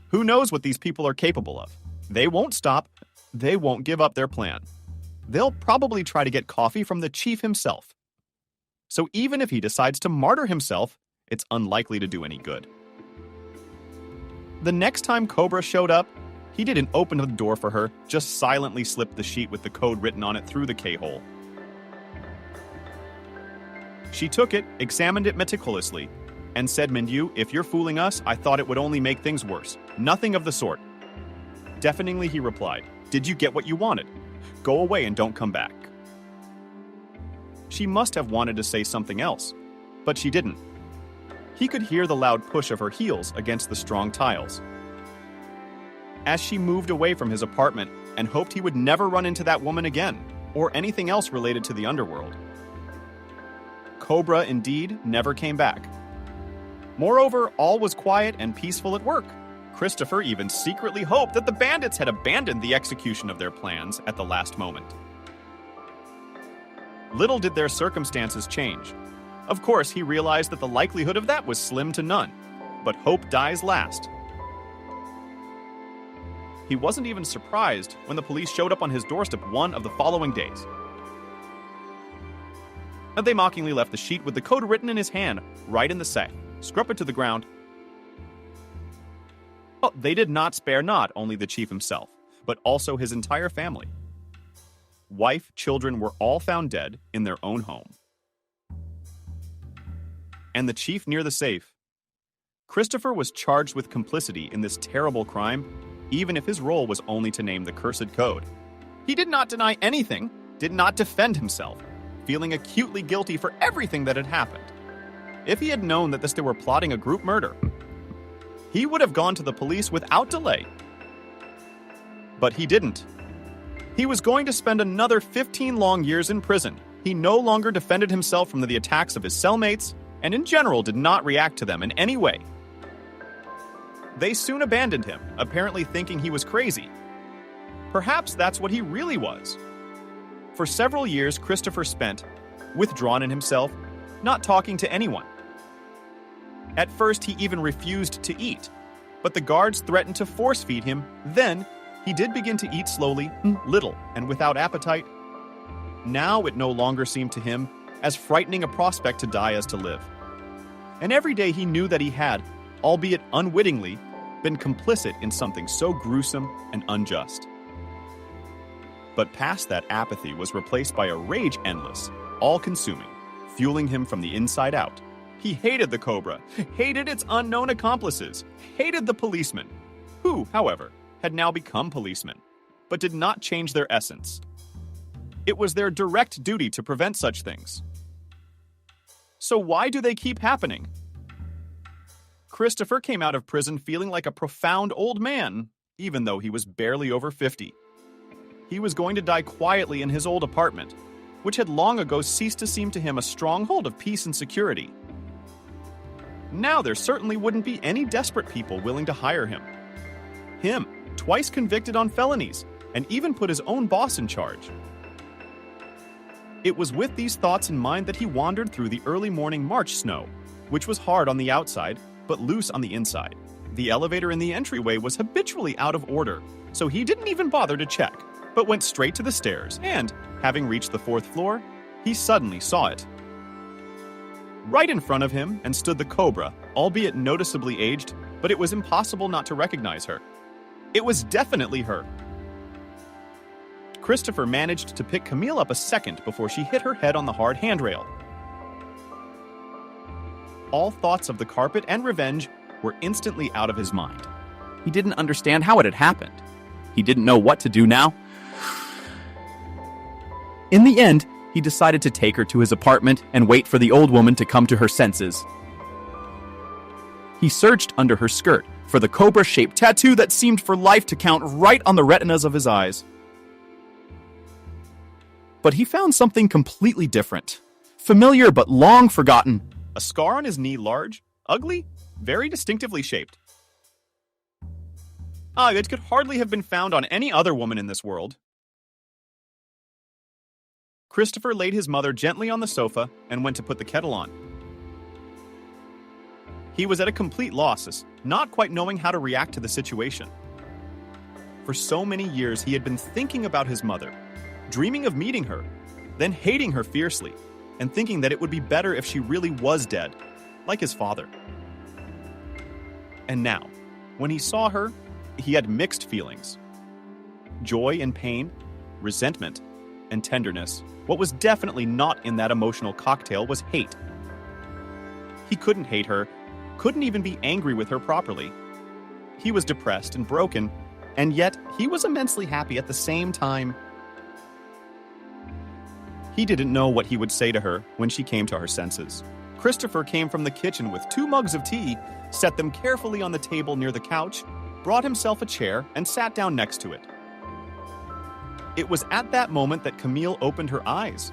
Who knows what these people are capable of? They won't stop. They won't give up their plan. They'll probably try to get coffee from the chief himself. So even if he decides to martyr himself, it's unlikely to do any good. The next time Cobra showed up, he didn't open the door for her, just silently slipped the sheet with the code written on it through the K-hole. She took it, examined it meticulously, and said, "Minyu, if you're fooling us, I thought it would only make things worse. Nothing of the sort." Deafeningly, he replied, "Did you get what you wanted? Go away and don't come back." She must have wanted to say something else, but she didn't. He could hear the loud push of her heels against the strong tiles. As she moved away from his apartment and hoped he would never run into that woman again, or anything else related to the underworld. Cobra, indeed, never came back. Moreover, all was quiet and peaceful at work. Christopher even secretly hoped that the bandits had abandoned the execution of their plans at the last moment. Little did their circumstances change. Of course, he realized that the likelihood of that was slim to none, but hope dies last. He wasn't even surprised when the police showed up on his doorstep one of the following days. And they mockingly left the sheet with the code written in his hand, right in the sack, scrubbed it to the ground. Oh, they did not spare not only the chief himself, but also his entire family. Wife, children were all found dead in their own home. And the chief near the safe. Christopher was charged with complicity in this terrible crime, even if his role was only to name the cursed code. He did not deny anything, did not defend himself, feeling acutely guilty for everything that had happened. If he had known that they were plotting a group murder, he would have gone to the police without delay. But he didn't. He was going to spend another 15 long years in prison. He no longer defended himself from the attacks of his cellmates, and in general did not react to them in any way. They soon abandoned him, apparently thinking he was crazy. Perhaps that's what he really was. For several years, Christopher spent, withdrawn in himself, not talking to anyone. At first, he even refused to eat, but the guards threatened to force-feed him. Then, he did begin to eat slowly, little, and without appetite. Now it no longer seemed to him as frightening a prospect to die as to live. And every day he knew that he had, albeit unwittingly, been complicit in something so gruesome and unjust. But past that apathy was replaced by a rage endless, all-consuming, fueling him from the inside out. He hated the Cobra, hated its unknown accomplices, hated the policemen, who, however, had now become policemen, but did not change their essence. It was their direct duty to prevent such things. So why do they keep happening? Christopher came out of prison feeling like a profound old man, even though he was barely over 50. He was going to die quietly in his old apartment, which had long ago ceased to seem to him a stronghold of peace and security. Now there certainly wouldn't be any desperate people willing to hire him. Him, twice convicted on felonies, and even put his own boss in charge. It was with these thoughts in mind that he wandered through the early morning March snow, which was hard on the outside, but loose on the inside. The elevator in the entryway was habitually out of order, so he didn't even bother to check, but went straight to the stairs, and, having reached the 4th floor, he suddenly saw it. Right in front of him and stood the Cobra, albeit noticeably aged, but it was impossible not to recognize her. It was definitely her. Christopher managed to pick Camille up a second before she hit her head on the hard handrail. All thoughts of the carpet and revenge were instantly out of his mind. He didn't understand how it had happened. He didn't know what to do now. In the end, he decided to take her to his apartment and wait for the old woman to come to her senses. He searched under her skirt for the cobra-shaped tattoo that seemed for life to count right on the retinas of his eyes. But he found something completely different. Familiar but long forgotten. A scar on his knee, large, ugly, very distinctively shaped. It could hardly have been found on any other woman in this world. Christopher laid his mother gently on the sofa and went to put the kettle on. He was at a complete loss, not quite knowing how to react to the situation. For so many years, he had been thinking about his mother, dreaming of meeting her, then hating her fiercely, and thinking that it would be better if she really was dead, like his father. And now, when he saw her, he had mixed feelings. Joy and pain, resentment, and tenderness. What was definitely not in that emotional cocktail was hate. He couldn't hate her, couldn't even be angry with her properly. He was depressed and broken, and yet he was immensely happy at the same time. He didn't know what he would say to her when she came to her senses. Christopher came from the kitchen with 2 mugs of tea, set them carefully on the table near the couch, brought himself a chair, and sat down next to it. It was at that moment that Camille opened her eyes.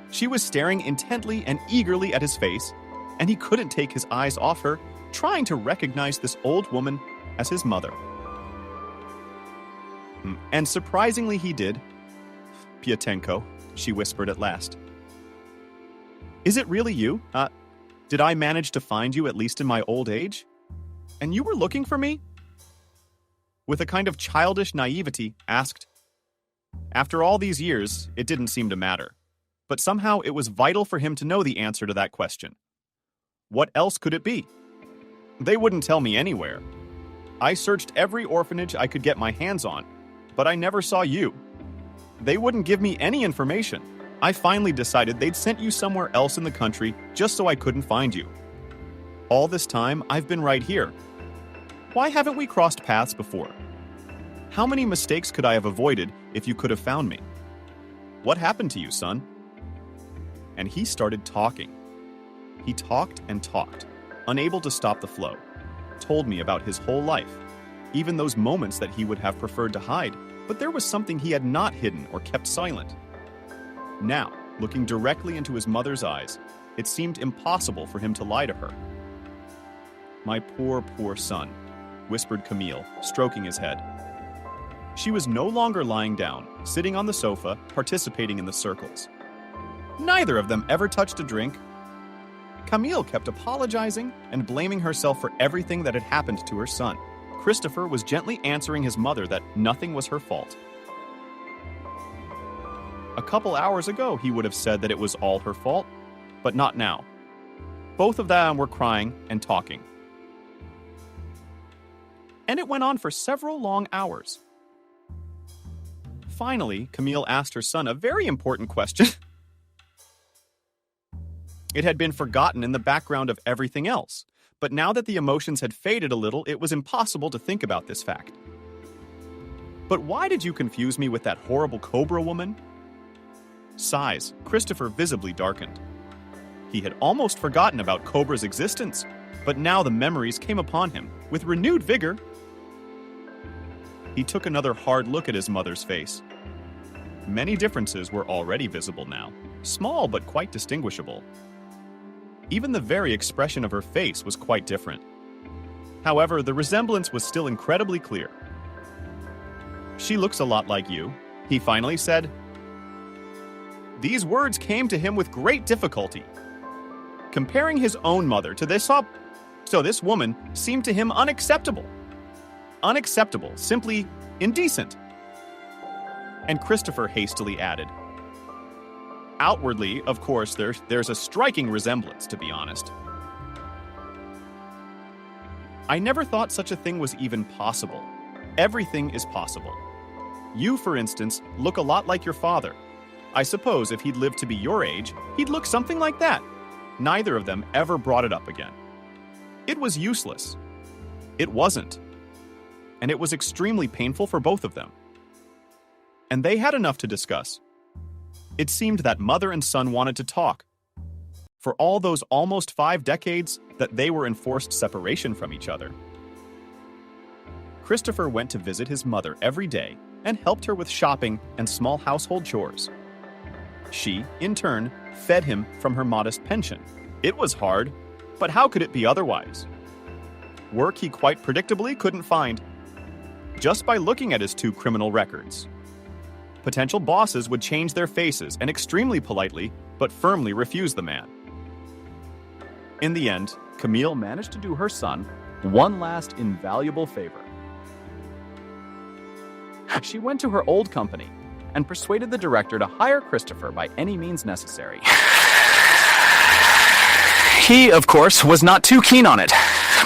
She was staring intently and eagerly at his face, and he couldn't take his eyes off her, trying to recognize this old woman as his mother. And surprisingly he did. "Pyatenko," she whispered at last. "Is it really you? Did I manage to find you at least in my old age? And you were looking for me?" With a kind of childish naivety, asked. After all these years, it didn't seem to matter. but somehow it was vital for him to know the answer to that question. What else could it be? They wouldn't tell me anywhere. I searched every orphanage I could get my hands on, but I never saw you. They wouldn't give me any information. I finally decided they'd sent you somewhere else in the country just so I couldn't find you. All this time, I've been right here. Why haven't we crossed paths before? How many mistakes could I have avoided if you could have found me? What happened to you, son? And he started talking. He talked and talked, unable to stop the flow. Told me about his whole life, even those moments that he would have preferred to hide, but there was something he had not hidden or kept silent. Now, looking directly into his mother's eyes, it seemed impossible for him to lie to her. My poor, poor son, whispered Camille, stroking his head. She was no longer lying down, sitting on the sofa, participating in the circles. Neither of them ever touched a drink. Camille kept apologizing and blaming herself for everything that had happened to her son. Christopher was gently answering his mother that nothing was her fault. A couple hours ago, he would have said that it was all her fault, but not now. Both of them were crying and talking. And it went on for several long hours. Finally, Camille asked her son a very important question. It had been forgotten in the background of everything else, but now that the emotions had faded a little, it was impossible to think about this fact. But why did you confuse me with that horrible cobra woman? Sighs, Christopher visibly darkened. He had almost forgotten about Cobra's existence, but now the memories came upon him with renewed vigor. He took another hard look at his mother's face. Many differences were already visible now, small but quite distinguishable. Even the very expression of her face was quite different. However, the resemblance was still incredibly clear. She looks a lot like you, he finally said. These words came to him with great difficulty. Comparing his own mother to this woman seemed to him unacceptable. Unacceptable, simply indecent. And Christopher hastily added, outwardly, of course, there's a striking resemblance, to be honest. I never thought such a thing was even possible. Everything is possible. You, for instance, look a lot like your father. I suppose if he'd lived to be your age, he'd look something like that. Neither of them ever brought it up again. It was useless. It wasn't. And it was extremely painful for both of them. And they had enough to discuss. It seemed that mother and son wanted to talk. For all those almost 5 decades that they were in forced separation from each other. Christopher went to visit his mother every day and helped her with shopping and small household chores. She, in turn, fed him from her modest pension. It was hard, but how could it be otherwise? Work he quite predictably couldn't find. Just by looking at his 2 criminal records. Potential bosses would change their faces and extremely politely, but firmly refuse the man. In the end, Camille managed to do her son one last invaluable favor. She went to her old company and persuaded the director to hire Christopher by any means necessary. He, of course, was not too keen on it,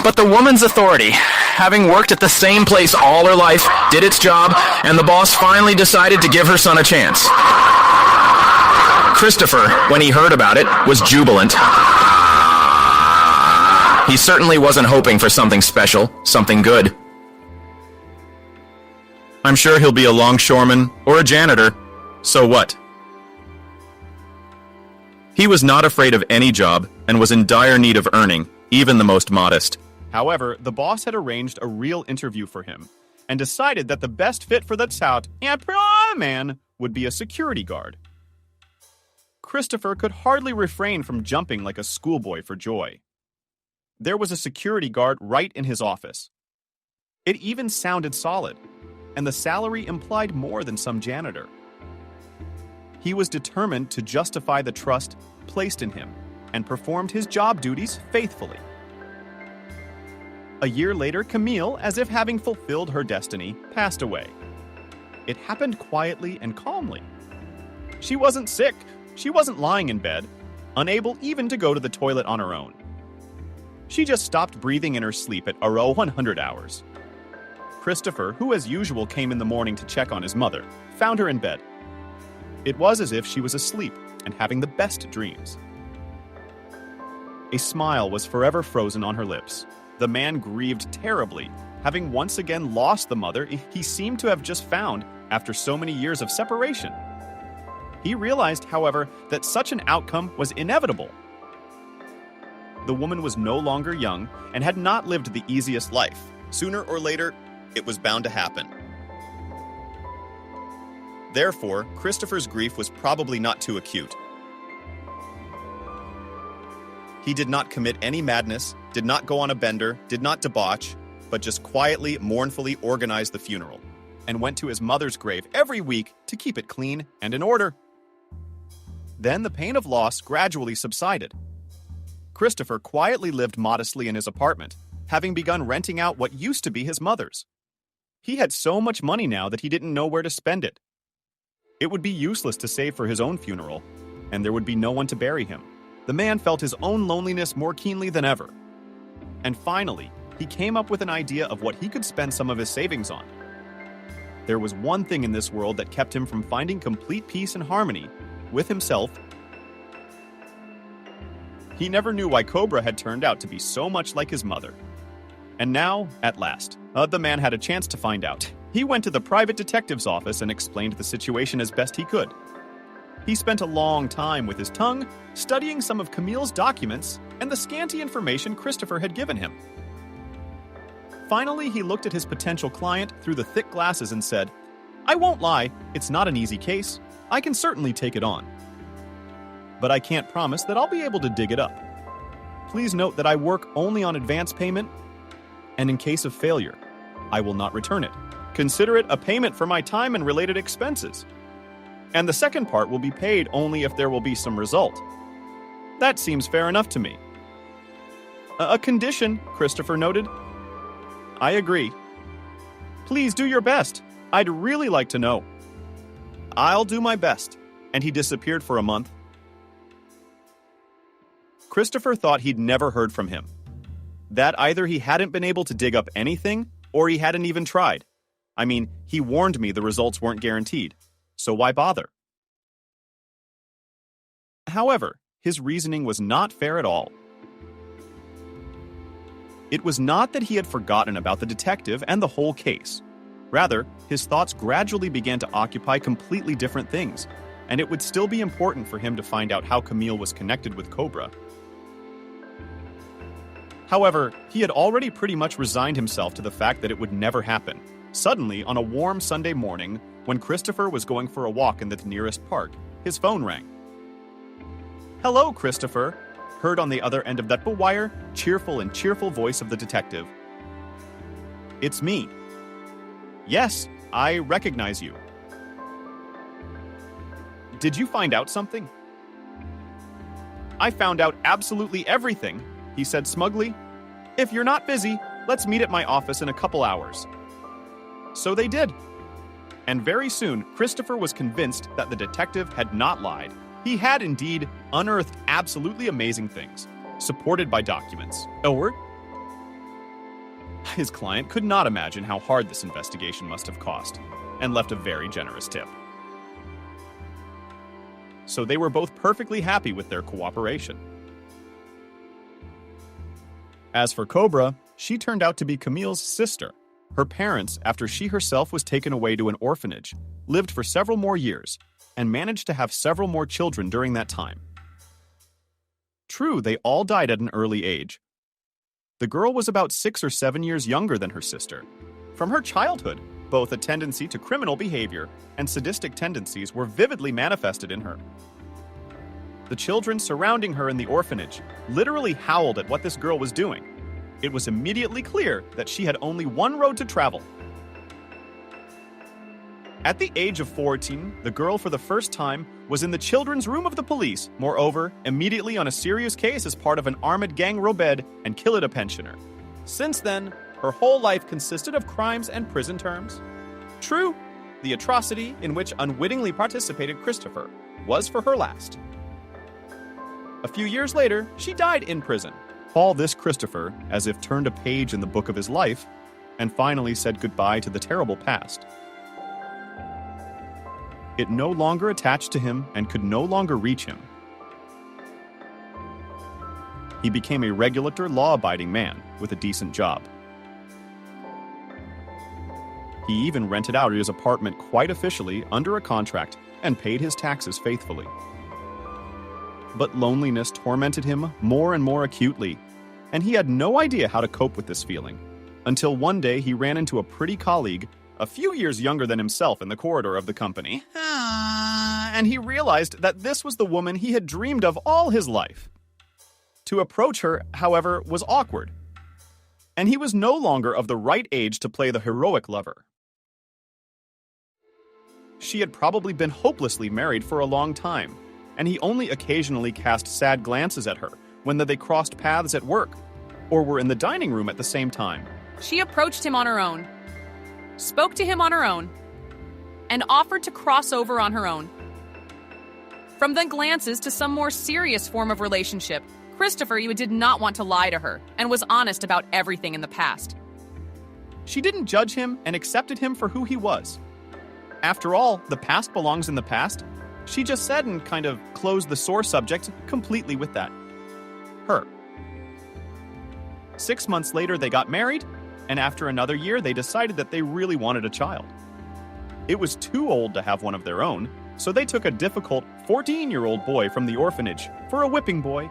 but the woman's authority, having worked at the same place all her life, did its job, and the boss finally decided to give her son a chance. Christopher, when he heard about it, was jubilant. He certainly wasn't hoping for something special, something good. I'm sure he'll be a longshoreman or a janitor. So what? He was not afraid of any job and was in dire need of earning, even the most modest. However, the boss had arranged a real interview for him and decided that the best fit for the tout man would be a security guard. Christopher could hardly refrain from jumping like a schoolboy for joy. There was a security guard right in his office. It even sounded solid, and the salary implied more than some janitor. He was determined to justify the trust placed in him and performed his job duties faithfully. A year later, Camille, as if having fulfilled her destiny, passed away. It happened quietly and calmly. She wasn't sick, She wasn't lying in bed, unable even to go to the toilet on her own. She just stopped breathing in her sleep at around 100 hours. Christopher, who as usual came in the morning to check on his mother, found her in bed. It was as if she was asleep and having the best dreams. A smile was forever frozen on her lips. The man grieved terribly, having once again lost the mother he seemed to have just found after so many years of separation. He realized, however, that such an outcome was inevitable. The woman was no longer young and had not lived the easiest life. Sooner or later, it was bound to happen. Therefore, Christopher's grief was probably not too acute. He did not commit any madness, did not go on a bender, did not debauch, but just quietly, mournfully organized the funeral, and went to his mother's grave every week to keep it clean and in order. Then the pain of loss gradually subsided. Christopher quietly lived modestly in his apartment, having begun renting out what used to be his mother's. He had so much money now that he didn't know where to spend it. It would be useless to save for his own funeral, and there would be no one to bury him. The man felt his own loneliness more keenly than ever. And finally, he came up with an idea of what he could spend some of his savings on. There was one thing in this world that kept him from finding complete peace and harmony with himself. He never knew why Cobra had turned out to be so much like his mother. And now, at last, the man had a chance to find out. He went to the private detective's office and explained the situation as best he could. He spent a long time with his tongue, studying some of Camille's documents and the scanty information Christopher had given him. Finally, he looked at his potential client through the thick glasses and said, "I won't lie, it's not an easy case. I can certainly take it on. But I can't promise that I'll be able to dig it up. Please note that I work only on advance payment, and in case of failure, I will not return it. Consider it a payment for my time and related expenses. And the second part will be paid only if there will be some result. That seems fair enough to me." "A condition," Christopher noted. "I agree. Please do your best. I'd really like to know." "I'll do my best." And he disappeared for a month. Christopher thought he'd never heard from him. That either he hadn't been able to dig up anything, or he hadn't even tried. I mean, he warned me the results weren't guaranteed, so why bother? However, his reasoning was not fair at all. It was not that he had forgotten about the detective and the whole case. Rather, his thoughts gradually began to occupy completely different things, and it would still be important for him to find out how Camille was connected with Cobra. However, he had already pretty much resigned himself to the fact that it would never happen. Suddenly, on a warm Sunday morning, when Christopher was going for a walk in the nearest park, his phone rang. "Hello, Christopher," heard on the other end of that wire, cheerful voice of the detective. "It's me." "Yes, I recognize you." "Did you find out something?" "I found out absolutely everything," he said smugly. "If you're not busy, let's meet at my office in a couple hours." So they did. And very soon, Christopher was convinced that the detective had not lied. He had indeed unearthed absolutely amazing things, supported by documents. His client could not imagine how hard this investigation must have cost, and left a very generous tip. So they were both perfectly happy with their cooperation. As for Cobra, she turned out to be Camille's sister. Her parents, after she herself was taken away to an orphanage, lived for several more years, and managed to have several more children during that time. True, they all died at an early age. The girl was about 6 or 7 years younger than her sister. From her childhood, both a tendency to criminal behavior and sadistic tendencies were vividly manifested in her. The children surrounding her in the orphanage literally howled at what this girl was doing. It was immediately clear that she had only one road to travel. At the age of 14, the girl for the first time was in the children's room of the police, moreover, immediately on a serious case as part of an armed gang robed and killed a pensioner. Since then, her whole life consisted of crimes and prison terms. True, the atrocity in which unwittingly participated Christopher was for her last. A few years later, she died in prison. All this Christopher, as if turned a page in the book of his life, and finally said goodbye to the terrible past. It no longer attached to him and could no longer reach him. He became a regular, law-abiding man with a decent job. He even rented out his apartment quite officially under a contract and paid his taxes faithfully. But loneliness tormented him more and more acutely, and he had no idea how to cope with this feeling, until one day he ran into a pretty colleague, a few years younger than himself, in the corridor of the company, and he realized that this was the woman he had dreamed of all his life. To approach her, however, was awkward, and he was no longer of the right age to play the heroic lover. She had probably been hopelessly married for a long time, and he only occasionally cast sad glances at her when they crossed paths at work, or were in the dining room at the same time. She approached him on her own, spoke to him on her own, and offered to cross over on her own. From the glances to some more serious form of relationship, Christopher did not want to lie to her, and was honest about everything in the past. She didn't judge him and accepted him for who he was. After all, the past belongs in the past. She just said and kind of closed the sore subject completely with that. Her. 6 months later, they got married, and after another year, they decided that they really wanted a child. It was too old to have one of their own, so they took a difficult 14-year-old boy from the orphanage for a whipping boy.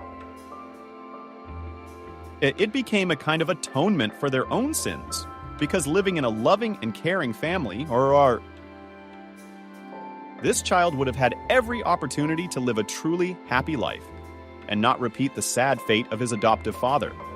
It became a kind of atonement for their own sins, because living in a loving and caring family, this child would have had every opportunity to live a truly happy life and not repeat the sad fate of his adoptive father.